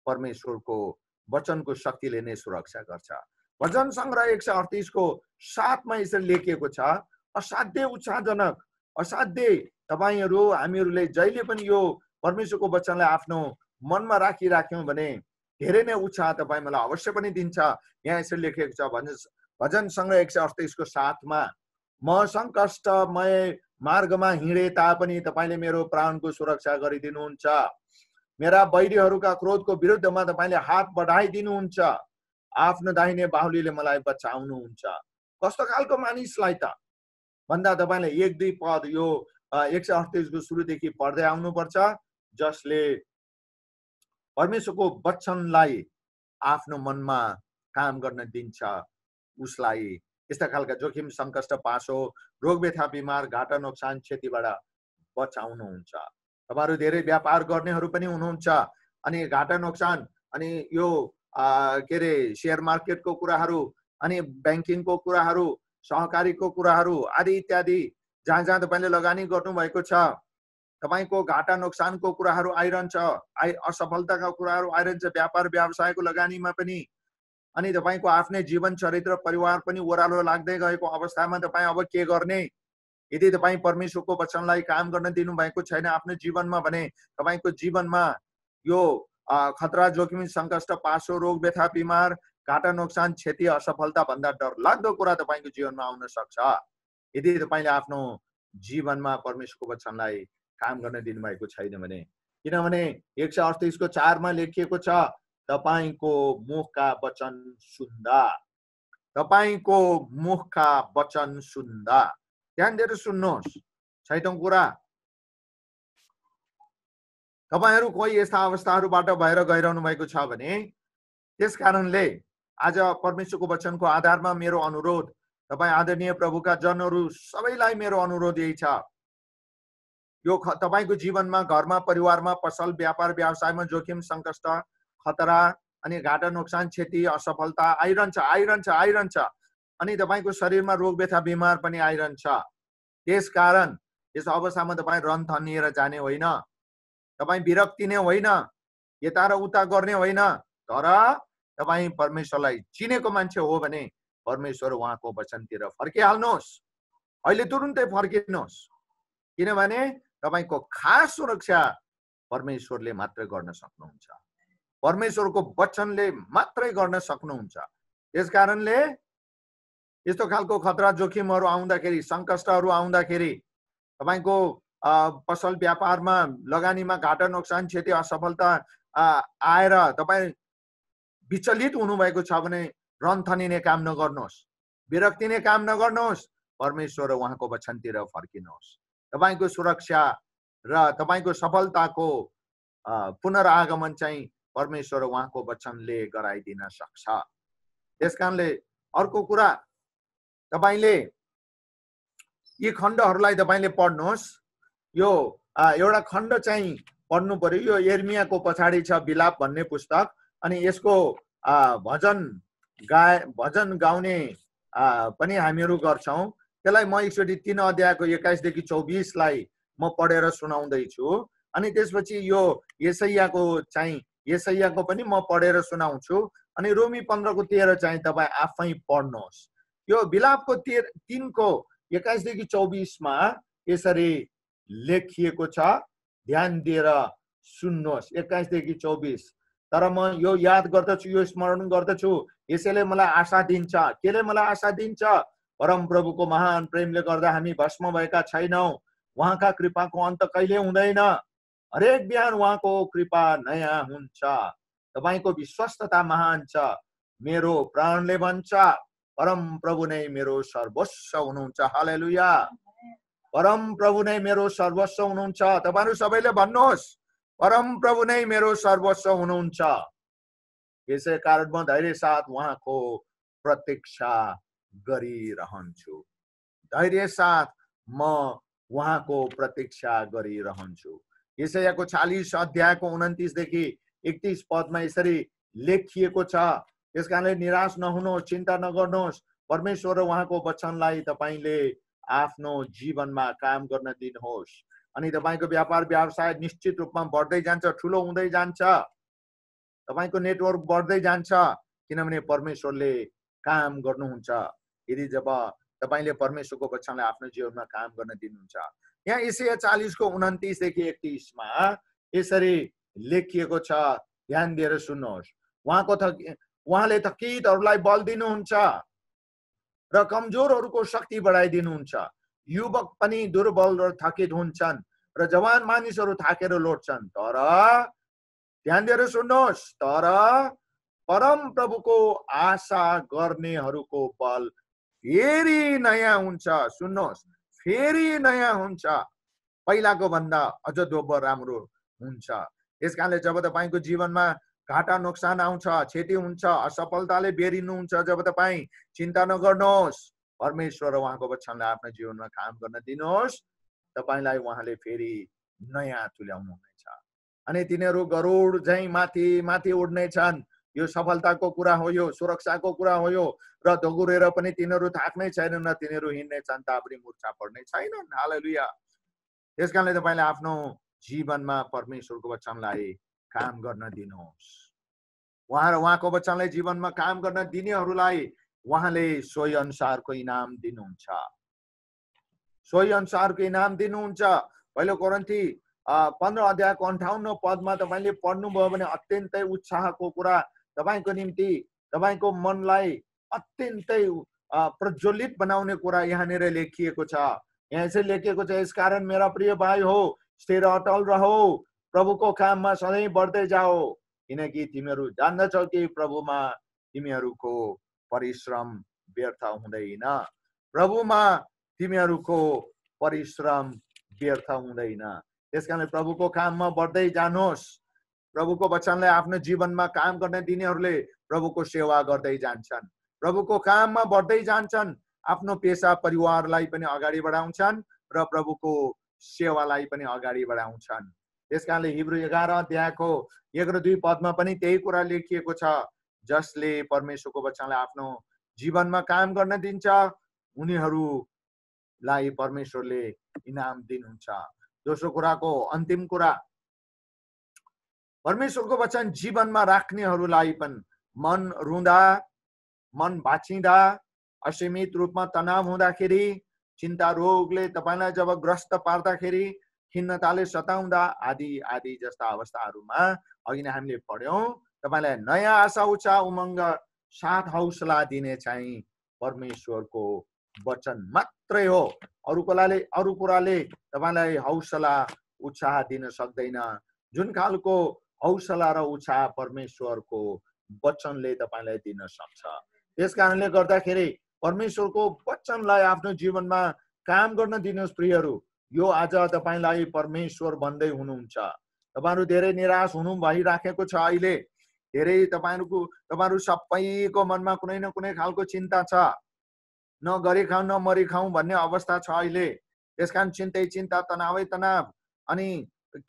परमेश्वरको वचनको शक्तिले नै सुरक्षा गर्छ। भजन संग्रह 138 को 7 मा यसरी लेखिएको छ, असाध्य उत्साहजनक, असाध्य तपाईहरु हामीहरुले जहिले पनि यो परमेश्वरको वचनलाई आफ्नो मनमा राखिराख्यौं भने धेरै नै उत्साह तपाई मलाई अवश्य पनि दिन्छ। यहाँ यसरी लेखिएको छ, भजन संग्रह 138 को 7 मा, म संकष्टमय मार्गमा हिँडे तापनि तपाईले मेरो प्राणको सुरक्षा गरिदिनुहुन्छ, मेरा बैरीहरूका क्रोधको विरुद्धमा तपाईले हात बढाइदिनुहुन्छ, आफ्नो दाहिने बाहुलीले मलाई बचाउनुहुन्छ। कस्तो खालको मानिसलाई त भन्दा तपाईले 1-2 पद यो 138 को सुरुदेखि पढ्दै आउनुपर्छ, जसले परमेश्वरको वचनलाई आफ्नो मनमा काम गर्न दिन्छ, उसलाई यस्ता खालका जोखिम संकष्ट पासो रोग व्यथा बिमार घाटा नोक्सान क्षतिबाट बचाउनुहुन्छ। तपाईहरु धेरै व्यापार गर्नेहरू पनि हुनुहुन्छ, अनि घाटा नोक्सान अनि यो के रे शेयर मार्केटको कुराहरू अनि बैंकिङको कुराहरू सहकारीको कुराहरू आदि इत्यादि जहाँ जहाँ तपाईले लगानी गर्नु भएको छ, तपाईको घाटा नोक्सानको कुराहरू आइरहन्छ, असफलताका कुराहरू आइरहन्छ व्यापार व्यवसायको लगानीमा पनि, अनि तपाईको आफ्नै जीवन चरित्र परिवार पनि ओह्रालो लाग्दै गएको अवस्थामा तपाई अब के गर्ने? यदि तपाई परमेश्वरको वचनलाई काम गर्न दिनु भएको छैन आफ्नो जीवनमा भने तपाईको जीवनमा यो खतरा जोखिम संकष्ट पासो रोग व्यथा बिमार घाटा नोक्सान क्षति असफलता भन्दा डरलाग्दो कुरा तपाईको जीवनमा आउन सक्छ, यदि तपाईले आफ्नो जीवनमा परमेश्वरको वचनलाई काम गर्न दिनु भएको छैन भने। किनभने 138 को 4 मा लेखिएको छ, तपाईको मुखका वचन सुन्दा, तपाईको मुखका वचन सुन्दा। ध्यान दिएर सुन्नुहोस्। 6औं कुरा, तपाईहरु कोही यस्ता अवस्थाहरूबाट भएर गइरहनु भएको छ भने त्यस कारणले आज परमेश्वरको वचनको आधारमा मेरो अनुरोध, तपाई आदरणीय प्रभुका जनहरू सबैलाई मेरो अनुरोध यही छ, यो तपाईको जीवनमा घरमा परिवारमा पसल व्यापार व्यवसायमा जोखिम संकष्ट खतरा अनि घाटा नोक्सान क्षति असफलता आइरहन्छ अनि तपाईको शरीरमा रोग व्यथा बिमार पनि आइरहन्छ। त्यसकारण यस अवस्थामा तपाई रन थनिएर जाने होइन, तपाई विरक्तिने होइन, यता र उता गर्ने होइन, तर तपाई परमेश्वरलाई चिनेको मान्छे हो भने परमेश्वर उहाँको वचनतिर फर्किहाल्नुहोस्, अहिले तुरुन्तै फर्किनुहोस्, किनभने तपाईको खास सुरक्षा परमेश्वरले मात्र गर्न सक्नुहुन्छ, परमेश्वरको वचनले मात्रै गर्न सक्नुहुन्छ। त्यसकारणले यस्तो खालको खतरा जोखिमहरू आउँदाखेरि संकष्टहरू आउँदाखेरि तपाईको पसल व्यापारमा लगानीमा घाटा नोक्सान क्षति असफलता आएर तपाई विचलित हुनुभएको छ भने रन थनिने काम नगर्नुहोस्, विरक्तिने काम नगर्नुहोस्, परमेश्वर उहाँको वचनतिर फर्किनुहोस्। तपाईको सुरक्षा र तपाईको सफलताको पुनरागमन चाहिँ परमेश्वर उहाँको वचनले गराइदिन सक्छ। त्यसकारणले अर्को कुरा तपाईले यी खण्डहरूलाई तपाईले पढ्नुहोस्। यो एउटा खण्ड चाहिँ पढ्नु पर्यो। यो यिर्मियाको पछाडि छ विलाप भन्ने पुस्तक, अनि यसको भजन गाउने पनि हामीहरू गर्छौं। त्यसलाई म एकचोटि 3 अध्यायको 21 देखि 24 लाई म पढेर सुनाउँदै छु। अनि त्यसपछि यो येशैयाको पनि म पढेर सुनाउँछु। अनि रोमी 15 को 13 चाहिँ तपाई आफै पढ्नुहोस्। यो विलापको 3 को 21 देखि 24 मा यसरी लेखिएको छ, ध्यान दिएर सुन्नुहोस्। 21 देखि 24। तर म यो याद गर्दछु, यो स्मरण गर्दछु, यसैले मलाई आशा दिन्छ। केले मलाई आशा दिन्छ? परम प्रभुको महान प्रेमले गर्दा हामी भस्म भएका छैनौं। उहाँका कृपाको अन्त कहिले हुँदैन। हरेक बिहान उहाँको कृपा नयाँ हुन्छ। तपाईको विश्वस्तता महान छ। मेरो प्राणले भन्छ, परम प्रभु नै मेरो सर्वस्व हुनुहुन्छ। हालेलुया। परम प्रभु नै मेरो सर्वस्व हुनुहुन्छ। तपाईहरु सबैले भन्नुहोस्, परम प्रभु नै मेरो सर्वस्व हुनुहुन्छ। यसै कारण म धैर्य साथ उहाँको प्रतीक्षा गरिरहन्छु। धैर्य साथ म उहाँको प्रतीक्षा गरिरहन्छु। येशैयाको 40 अध्यायको 29 देखि 31 पदमा यसरी लेखिएको छ। त्यसकारणले निराश नहुनुहोस्, चिन्ता नगर्नुहोस्। परमेश्वर र उहाँको वचनलाई तपाईले आफ्नो जीवनमा काम गर्न दिनुहोस्। अनि तपाईको व्यापार व्यवसाय निश्चित रूपमा बढ्दै जान्छ, ठुलो हुँदै जान्छ। तपाईको नेटवर्क बढ्दै जान्छ, किनभने परमेश्वरले काम गर्नुहुन्छ। यदि जब तपाईले परमेश्वरको वचनलाई आफ्नो जीवनमा काम गर्न दिनुहुन्छ। यहाँ येशैया 40 को 29 देखि 31 मा यसरी लेखिएको छ, ध्यान दिएर सुन्नुहोस्। उहाँले थकितहरूलाई बल दिनुहुन्छ र कमजोरहरूको शक्ति बढाइदिनुहुन्छ। युवक पनि दुर्बल र थकित हुन्छन् र जवान मानिसहरू थाकेर लोट्छन्। तर ध्यान दिएर सुन्नुहोस्, तर परम प्रभुको आशा गर्नेहरूको बल फेरि नयाँ हुन्छ। सुन्नुहोस्, फेरि नयाँ हुन्छ, पहिलाको भन्दा अझ दोब्बर राम्रो हुन्छ। यसकारणले जब तपाईको जीवनमा घाटा नोक्सान आउँछ, क्षति हुन्छ, असफलताले बेरिनुहुन्छ, जब तपाई चिन्ता नगर्नुहोस्, परमेश्वर र उहाँको वचनलाई आफ्नो जीवनमा काम गर्न दिनुहोस्। तपाईलाई उहाँले फेरि नयाँ तुल्याउनु हुनेछ। अनि तिनीहरू गरुड झैं माथि माथि उड्ने छन्। यो सफलताको कुरा हो, यो सुरक्षाको कुरा हो। यो र दगुरेर पनि तिनीहरू थाक्ने छैनन्, र तिनीहरू हिँड्ने छन् तापनि मुर्छा पर्ने छैनन्। हालेलुया। त्यसकारणले तपाईले आफ्नो जीवनमा परमेश्वरको वचनलाई काम गर्न दिनुहोस्। उहाँ र उहाँको वचनलाई जीवनमा काम गर्न दिनेहरूलाई उहाँले सोही अनुसारको इनाम दिनुहुन्छ। सोही अनुसारको इनाम दिनुहुन्छ। पहिलो कोरिन्थी 15 अध्यायको 58 पदमा तपाईले पढ्नुभयो भने अत्यन्तै उत्साहको कुरा, तपाईको निम्ति तपाईको मनलाई अत्यन्तै प्रज्वलित बनाउने कुरा यहाँनिर लेखिएको छ। यहाँ यसरी लेखिएको छ, यसकारण मेरा प्रिय भाइ हो, स्थिर अटल रहो, प्रभुको काममा सधैँ बढ्दै जाओ, किनकि तिमीहरू जान्दछौ कि प्रभुमा तिमीहरूको परिश्रम व्यर्थ हुँदैन। प्रभुमा तिमीहरूको परिश्रम व्यर्थ हुँदैन। त्यसकारणले प्रभुको काममा बढ्दै जानुहोस्। प्रभुको वचनलाई आफ्नो जीवनमा काम गर्न दिनेहरूले प्रभुको सेवा गर्दै जान्छन्, प्रभुको काममा बढ्दै जान्छन्, आफ्नो पेशा परिवारलाई पनि अगाडि बढाउँछन् र प्रभुको सेवालाई पनि अगाडि बढाउँछन्। त्यसकारणले हिब्रू 11 अध्यायको 1 र 2 पदमा पनि त्यही कुरा लेखिएको छ, जसले परमेश्वरको वचनलाई आफ्नो जीवनमा काम गर्न दिन्छ उनीहरूलाई परमेश्वरले इनाम दिनुहुन्छ। दोस्रो कुराको अन्तिम कुरा, परमेश्वरको वचन जीवनमा राख्नेहरूलाई पनि मन रुँदा, मन भाँचिँदा, असीमित रूपमा तनाव हुँदाखेरि, चिन्ता रोगले तपाईलाई जब ग्रस्त पार्दाखेरि, खिन्नताले सताउँदा आदि आदि जस्ता अवस्थाहरूमा अघि नै हामीले पढ्यौं, तपाईलाई नयाँ आशा उत्साह उमङ्ग साथ हौसला दिने चाहिँ परमेश्वरको वचन मात्रै हो। अरु कुराले तपाईलाई हौसला उत्साह दिन सक्दैन। जुन खालको हौसला र उत्साह परमेश्वरको वचनले तपाईलाई दिन सक्छ। त्यसकारणले गर्दाखेरि परमेश्वरको वचनलाई आफ्नो जीवनमा काम गर्न दिनुहोस्। प्रियहरू, यो आज तपाईलाई परमेश्वर भन्दै हुनुहुन्छ। तपाईहरु धेरै निराश हुनु भइराखेको छ। अहिले धेरै तपाईहरु सबैको मनमा कुनै न कुनै खालको चिन्ता छ। न गरी खाऊ न मरी खाऊ भन्ने अवस्था छ अहिले। त्यसकारण चिन्ता, तनावै तनाव, अनि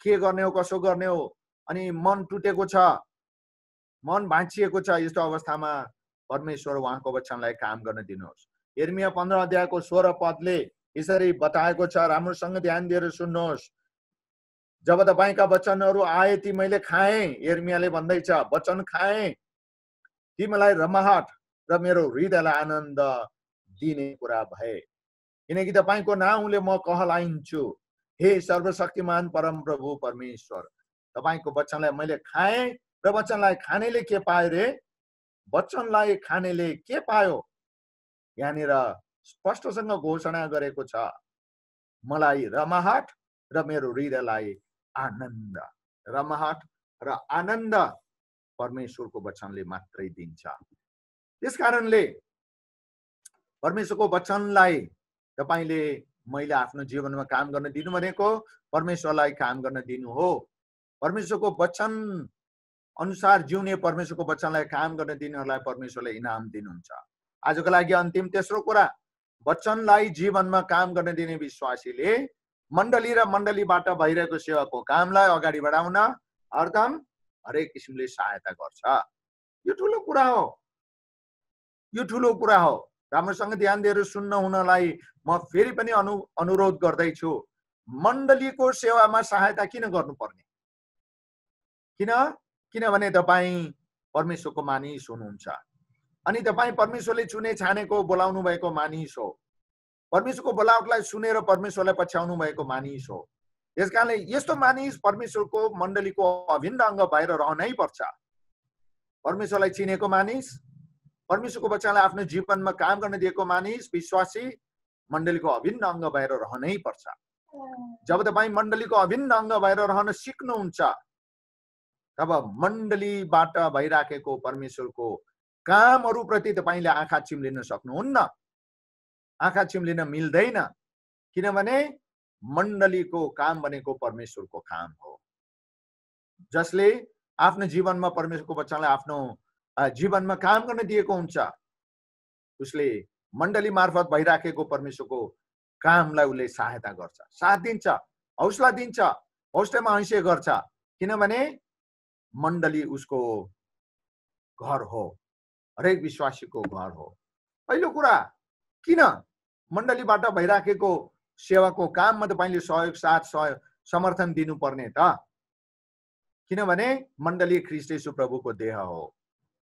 के गर्ने हो, कसो गर्ने हो, अनि मन टुटेको छ, मन भाँचिएको छ। यस्तो अवस्थामा परमेश्वर उहाँको वचनलाई काम गर्न दिनुहोस्। यिर्मया 15 अध्यायको 16 पदले यसरी बताएको छ, राम्रोसँग ध्यान दिएर सुन्नुहोस्। जब तपाईका वचनहरू आए ती मैले खाएँ, यिर्मयाले भन्दैछ, वचन खाएँ ती मलाई रमाहट र मेरो हृदयलाई आनन्द दिने कुरा भए। किनकि तपाईको नाउँले म कहलाइन्छु, हे सर्वशक्तिमान परम प्रभु परमेश्वर। तपाईको वचनलाई मैले खाएँ र वचनलाई खानेले के पायो रे? वचनलाई खानेले के पायो? यहाँनिर स्पष्टसँग घोषणा गरेको छ, मलाई रमाहट र मेरो हृदयलाई आनन्द। रमाहट र आनन्द परमेश्वरको वचनले मात्रै दिन्छ। त्यसकारणले परमेश्वरको वचनलाई तपाईले मैले आफ्नो जीवनमा काम गर्न दिनु भनेको परमेश्वरलाई काम गर्न दिनु हो। परमेश्वरको वचन अनुसार जिउने, परमेश्वरको वचनलाई काम गर्न दिनेहरूलाई परमेश्वरले इनाम दिनुहुन्छ। आजको लागि अन्तिम तेस्रो कुरा, वचनलाई जीवनमा काम गर्न दिने विश्वासीले मण्डली र मण्डलीबाट भइरहेको सेवाको कामलाई अगाडि बढाउन हरदम हरेक किसिमले सहायता गर्छ। यो ठुलो कुरा हो, यो ठुलो कुरा हो। राम्रोसँग ध्यान दिएर सुन्न हुनलाई म फेरि पनि अनुरोध गर्दैछु, मण्डलीको सेवामा सहायता किन गर्नुपर्ने? किनभने तपाईँ परमेश्वरको मानिस हुनुहुन्छ, अनि तपाईँ परमेश्वरले चुने छानेको बोलाउनु भएको मानिस हो। परमेश्वरको बोलावटलाई सुनेर परमेश्वरलाई पछ्याउनु भएको मानिस हो। त्यसकारणले यस्तो मानिस परमेश्वरको मण्डलीको अभिन्न अङ्ग भएर रहनै पर्छ। परमेश्वरलाई चिनेको मानिस, परमेश्वरको वचनलाई आफ्नो जीवनमा काम गर्न दिएको मानिस, विश्वासी मण्डलीको अभिन्न अङ्ग भएर रहनै पर्छ। जब तपाईँ मण्डलीको अभिन्न अङ्ग भएर रहन सिक्नुहुन्छ, तब मण्डलीबाट भइराखेको परमेश्वरको कामहरूप्रति तपाईँले आँखा चिम्लिन सक्नुहुन्न। आँखा चिम्लिन मिल्दैन, किनभने मण्डलीको काम भनेको परमेश्वरको काम हो। जसले आफ्नो जीवनमा परमेश्वरको वचनलाई आफ्नो जीवनमा काम गर्न दिएको हुन्छ, उसले मण्डली मार्फत भइराखेको परमेश्वरको कामलाई उसले सहायता गर्छ, साथ दिन्छ, हौसला दिन्छ, हौसलामा हैसियत गर्छ। किनभने मण्डली उसको घर हो, हरेक विश्वासीको घर हो। पहिलो कुरा, किन मण्डलीबाट भइराखेको सेवाको काममा तपाईले सहयोग, साथ, समर्थन दिनुपर्ने त? किनभने मण्डली ख्रीष्ट येशू प्रभुको देह हो।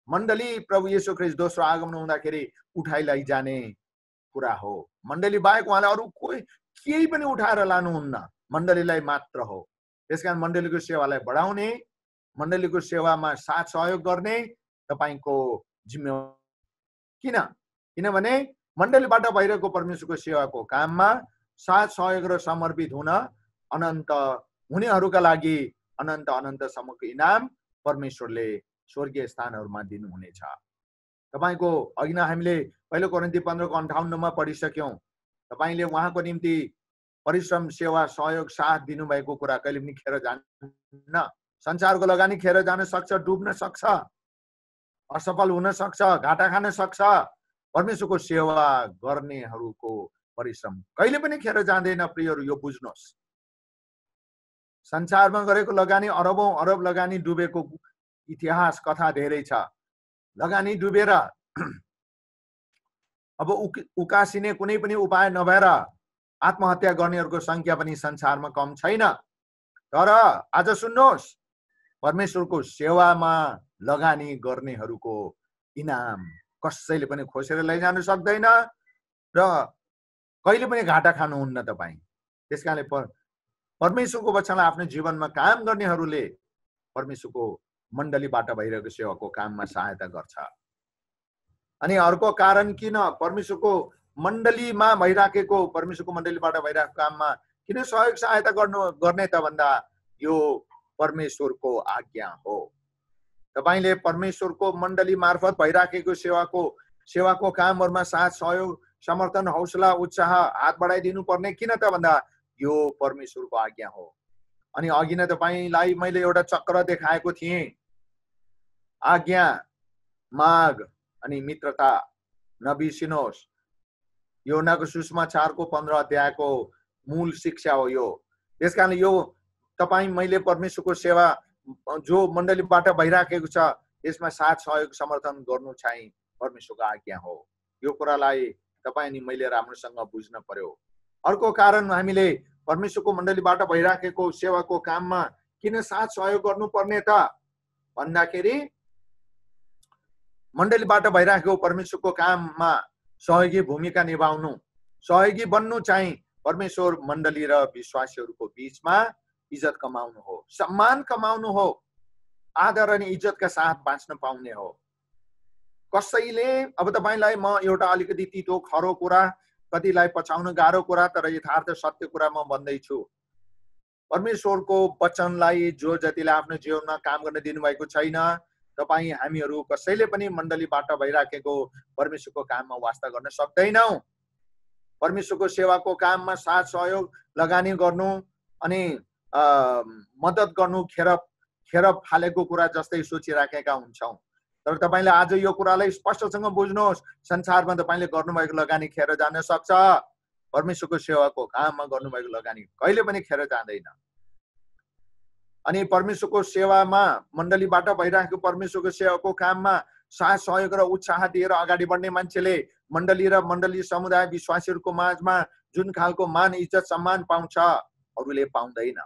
मण्डली प्रभु येशू ख्रीष्ट दोस्रो आगमन हुँदाखेरि उठाइलाई जाने कुरा हो। मण्डली बाहेक उहाँले अरू कोही केही पनि उठाएर लानुहुन्न, मण्डलीलाई मात्र हो। त्यसकारण मण्डलीको सेवालाई बढाउने, मण्डलीको सेवामा साथ सहयोग गर्ने तपाईको जिम्मेवारी। किनभने मण्डलीबाट भइरहेको परमेश्वरको सेवाको काममा साथ सहयोग र समर्पित हुन अनन्त हुनेहरूका लागि अनन्तसम्मको इनाम परमेश्वरले स्वर्गीय स्थानहरूमा दिनुहुनेछ। तपाईको अघि नै हामीले पहिलो कोरिन्थी 15:58 पढिसक्यौं। तपाईले उहाँको निम्ति परिश्रम, सेवा, सहयोग, साथ दिनुभएको कुरा कहिले पनि खेर जान्न। संसारको लगानी खेर जान सक्छ, डुब्न सक्छ, असफल हुन सक्छ, घाटा खान सक्छ। परमेश्वरको सेवा गर्नेहरूको परिश्रम कहिले पनि खेर जाँदैन। प्रियहरू, यो बुझ्नुहोस्। संसारमा गरेको लगानी अरबौं अरब लगानी डुबेको इतिहास कथा धेरै छ। लगानी डुबेर अब उकासिने कुनै पनि उपाय नभएर आत्महत्या गर्नेहरूको संख्या पनि संसारमा कम छैन। तर आज सुन्नुहोस्, परमेश्वरको सेवामा लगानी गर्नेहरूको इनाम कसैले पनि खोसेर लैजान सक्दैन र कहिले पनि घाटा खानुहुन्न तपाईँ। त्यसकारणले परमेश्वरको वचनलाई आफ्नो जीवनमा काम गर्नेहरूले परमेश्वरको मण्डलीबाट भइरहेको सेवाको काममा सहायता गर्छ। अनि अर्को कारण, किन परमेश्वरको मण्डलीमा भइराखेको, परमेश्वरको मण्डलीबाट भइरहेको काममा किन सहयोग सहायता गर्ने त भन्दा यो परमेश्वरको आज्ञा हो। तपाईले परमेश्वरको मण्डली मार्फत भइराखेको सेवाको कामहरुमा साथ सहयोग, समर्थन, हौसला, उत्साह, हात बढाइदिनु पर्ने किन त भन्दा यो परमेश्वरको आज्ञा हो। अनि अघि नै तपाईलाई मैले एउटा चक्र देखाएको थिएँ। आज्ञा, माग अनि मित्रता नबिर्सिनुहोस्। योहन्नाको सुसमाचारको 15 अध्यायको मूल शिक्षा हो यो। त्यसकारण यो तपाईँ मैले परमेश्वरको सेवा जो मण्डलीबाट भइराखेको छ यसमा साथ सहयोग समर्थन गर्नु चाहिँ परमेश्वरको आज्ञा हो। यो कुरालाई तपाईँ अनि मैले राम्रोसँग बुझ्न पर्यो। अर्को कारण हामीले परमेश्वरको मण्डलीबाट भइराखेको सेवाको काममा किन साथ सहयोग गर्नुपर्ने त भन्दाखेरि मण्डलीबाट भइराखेको परमेश्वरको काममा सहयोगी भूमिका निभाउनु, सहयोगी बन्नु चाहिँ परमेश्वर मण्डली र विश्वासीहरूको बीचमा इज्जत कमाउनु हो, सम्मान कमाउनु हो, आदर अनि इज्जतका साथ बाँच्न पाउने हो। कसैले अब तपाईलाई म एउटा अलिकति तितो खरो कुरा, कतिलाई पचाउन गाह्रो कुरा तर यथार्थ सत्य कुरा म भन्दैछु। परमेश्वरको वचनलाई जो जतिले आफ्नो जीवनमा काम गर्न दिनुभएको छैन, तपाईँ हामीहरू कसैले पनि मण्डलीबाट भइराखेको परमेश्वरको काममा वास्ता गर्न सक्दैनौँ। परमेश्वरको सेवाको काममा साथ सहयोग लगानी गर्नु अनि मद्दत गर्नु खेर फालेको कुरा जस्तै सोचिराखेका हुन्छौँ। तर तपाईले आज यो कुरालाई स्पष्टसँग बुझ्नुहोस्, संसारमा तपाईले गर्नुभएको लगानी खेर जान सक्छ, परमेश्वरको सेवाको काममा गर्नुभएको लगानी कहिले पनि खेर जाँदैन। अनि परमेश्वरको सेवामा मण्डलीबाट भइराखेको परमेश्वरको सेवाको काममा साथ सहयोग र उत्साह दिएर अगाडि बढ्ने मान्छेले मण्डली र मण्डली समुदाय विश्वासीहरूको माझमा जुन खालको मान इज्जत सम्मान पाउँछ अरूले पाउँदैन।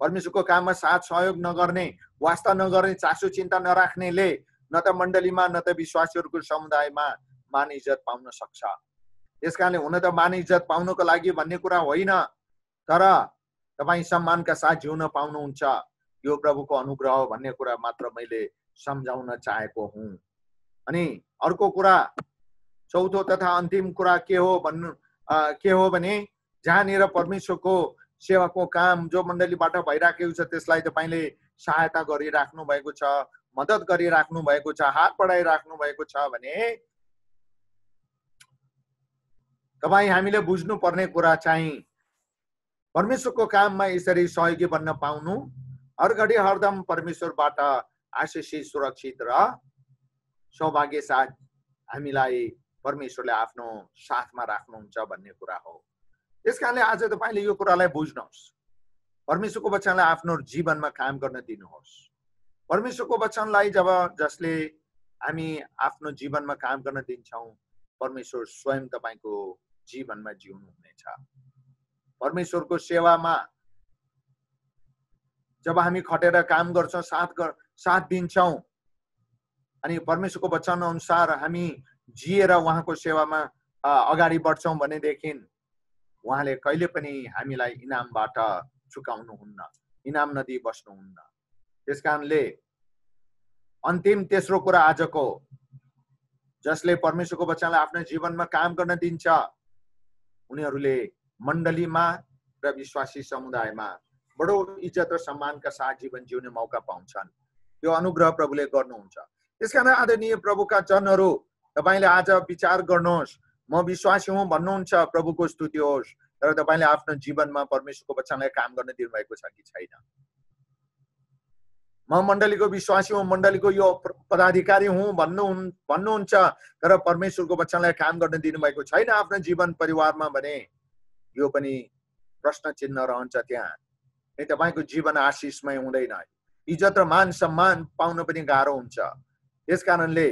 परमेश्वरको काममा साथ सहयोग नगर्ने, वास्ता नगर्ने, चासो चिन्ता नराख्नेले न त मण्डलीमा न त विश्वासीहरूको समुदायमा मान इज्जत पाउन सक्छ। त्यसकारणले हुन त मान इज्जत पाउनको लागि भन्ने कुरा होइन, तर तपाईँ सम्मानका साथ जिउन पाउनुहुन्छ, यो प्रभुको अनुग्रह हो भन्ने कुरा मात्र मैले सम्झाउन चाहेको हुँ। अनि अर्को कुरा, चौथो तथा अन्तिम कुरा के हो भने जहाँनिर परमेश्वरको सेवाको काम जो मण्डलीबाट भइराखेको छ त्यसलाई तपाईले सहायता गरिराख्नु भएको छ, मद्दत गरिराख्नु भएको छ, हात बढाइराख्नु भएको छ भने तपाईँ हामीले बुझ्नु पर्ने कुरा चाहिँ परमेश्वरको काममा यसरी सहयोगी बन्न पाउनु हर घडी हरदम परमेश्वरबाट आशिषित, सुरक्षित र सौभाग्य साथ हामीलाई परमेश्वरले आफ्नो साथमा राख्नुहुन्छ भन्ने कुरा हो। त्यसकारणले आज तपाईले यो कुरालाई बुझ्नुहोस्, परमेश्वरको वचनलाई आफ्नो जीवनमा काम गर्न दिनुहोस्। परमेश्वरको वचनलाई जसले हामी आफ्नो जीवनमा काम गर्न दिन्छौँ, परमेश्वर स्वयं तपाईको जीवनमा जिउनु हुनेछ। परमेश्वरको सेवामा जब हामी खटेर काम गर्छौँ, साथ दिन्छौँ अनि परमेश्वरको वचन अनुसार हामी जिएर उहाँको सेवामा अगाडि बढ्छौँ भनेदेखि उहाँले कहिले पनि हामीलाई इनामबाट चुकाउनुहुन्न, इनाम नदिई बस्नुहुन्न। त्यसकारणले अन्तिम तेस्रो कुरा आजको, जसले परमेश्वरको वचनलाई आफ्नो जीवनमा काम गर्न दिन्छ उनीहरूले मण्डलीमा र विश्वासी समुदायमा बडो इज्जत र सम्मानका साथ जीवन जिउने मौका पाउँछन्। यो अनुग्रह प्रभुले गर्नुहुन्छ। त्यसकारण आदरणीय प्रभुका जनहरू, तपाईले आज विचार गर्नुहोस्, म विश्वासी हुँ भन्नुहुन्छ, प्रभुको स्तुति होस्, तर तपाईले आफ्नो जीवनमा परमेश्वरको वचनलाई काम गर्न दिनुभएको छ कि छैन? म मण्डलीको विश्वासी हुँ, मण्डलीको यो पदाधिकारी हुँ भन्नुहुन्छ, तर परमेश्वरको वचनलाई काम गर्न दिनुभएको छैन आफ्नो जीवन परिवारमा भने यो पनि प्रश्न चिन्ह रहन्छ। त्यहाँ तपाईको जीवन आशिषमय हुँदैन, इज्जत र मान सम्मान पाउन पनि गाह्रो हुन्छ। त्यसकारणले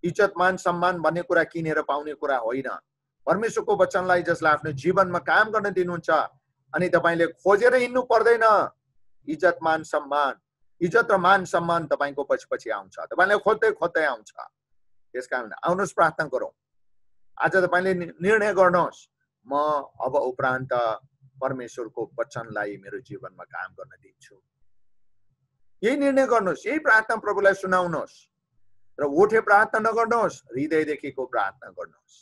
इज्जत मान सम्मान भन्ने कुरा किनेर पाउने कुरा होइन। परमेश्वरको वचनलाई जसलाई आफ्नो जीवनमा काम गर्न दिनुहुन्छ अनि तपाईले खोजेर हिँड्नु पर्दैन। इज्जत र मान सम्मान तपाईको पछि आउँछ, तपाईलाई खोज्दै खोज्दै आउँछ। त्यसकारण आउनुहोस् प्रार्थना गरौँ। आज तपाईले निर्णय गर्नुहोस्, म अब उपरान्त परमेश्वरको वचनलाई मेरो जीवनमा काम गर्न दिन्छु। यही निर्णय गर्नुहोस्, यही प्रार्थना प्रभुलाई सुनाउनुहोस् र ओठे प्रार्थना नगर्नुहोस्, हृदयदेखिको प्रार्थना गर्नुहोस्,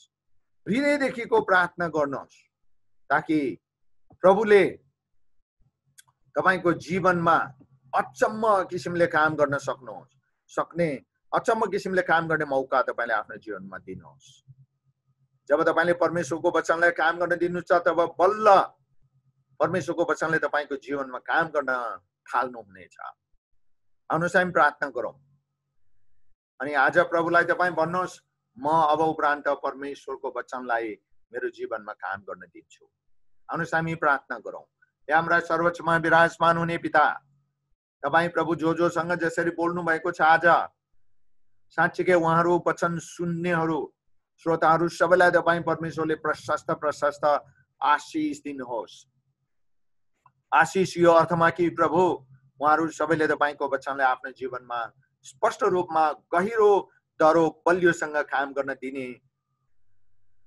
हृदयदेखिको प्रार्थना गर्नुहोस्, ताकि प्रभुले तपाईको जीवनमा अचम्म किसिमले काम गर्न सक्ने अचम्म किसिमले काम गर्ने मौका तपाईले आफ्नो जीवनमा दिनुहोस्। जब तपाईले परमेश्वरको वचनलाई काम गर्न दिनुहुन्छ तब बल्ल परमेश्वरको वचनले तपाईको जीवनमा काम गर्न थाल्नु हुनेछ। आउनुहोस् हामी प्रार्थना गरौँ। अनि आज प्रभुलाई तपाईँ भन्नुहोस्, म अब उपरान्त परमेश्वरको वचनलाई मेरो जीवनमा काम गर्न दिन्छु। आउनुहोस् हामी प्रार्थना गरौँ। हे हाम्रा सर्वोच्चमा विराजमान हुने पिता, तपाईँ प्रभु जो जोसँग जसरी बोल्नु भएको छ आज, साँच्चीकै उहाँहरू वचन सुन्नेहरू श्रोताहरू सबैलाई तपाईँ परमेश्वरले प्रशस्त प्रशस्त आशिष दिनुहोस्। आशिष यो अर्थमा कि प्रभु उहाँहरू सबैले तपाईँको वचनलाई आफ्नो जीवनमा स्पष्ट रूपमा गहिरो दह्रो बलियोसँग काम गर्न दिने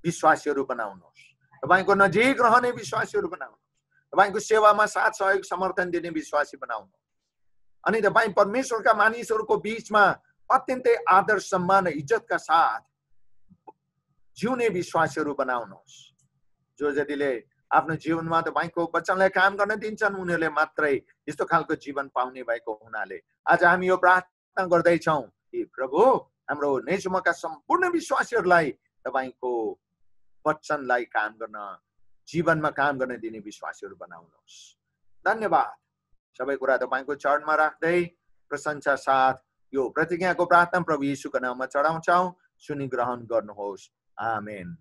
विश्वासीहरू बनाउनुहोस्। तपाईको नजिक रहने विश्वासीहरू बनाउनुहोस्। तपाईको सेवामा साथ सहयोग समर्थन दिने विश्वासी बनाउनुहोस्। अनि तपाईँ परमेश्वरका मानिसहरूको बीचमा अत्यन्तै आदर सम्मान इज्जतका साथ जिउने विश्वासीहरू बनाउनुहोस्। जो जतिले आफ्नो जीवनमा तपाईँको वचनलाई काम गर्न दिन्छन् उनीहरूले मात्रै यस्तो खालको जीवन पाउने भएको हुनाले आज हामी यो प्रार्थना गर्दैछौँ कि प्रभु हाम्रो नेचुमका सम्पूर्ण विश्वासीहरूलाई तपाईँको वचनलाई काम गर्न जीवनमा काम गर्न दिने विश्वासीहरू बनाउनुहोस्। धन्यवाद। सबै कुरा तपाईँको चरणमा राख्दै प्रशंसा साथ यो प्रतिज्ञाको प्रार्थना प्रभु येशूको नाममा चढाउँछौँ। सुनि ग्रहण गर्नुहोस्। आमेन।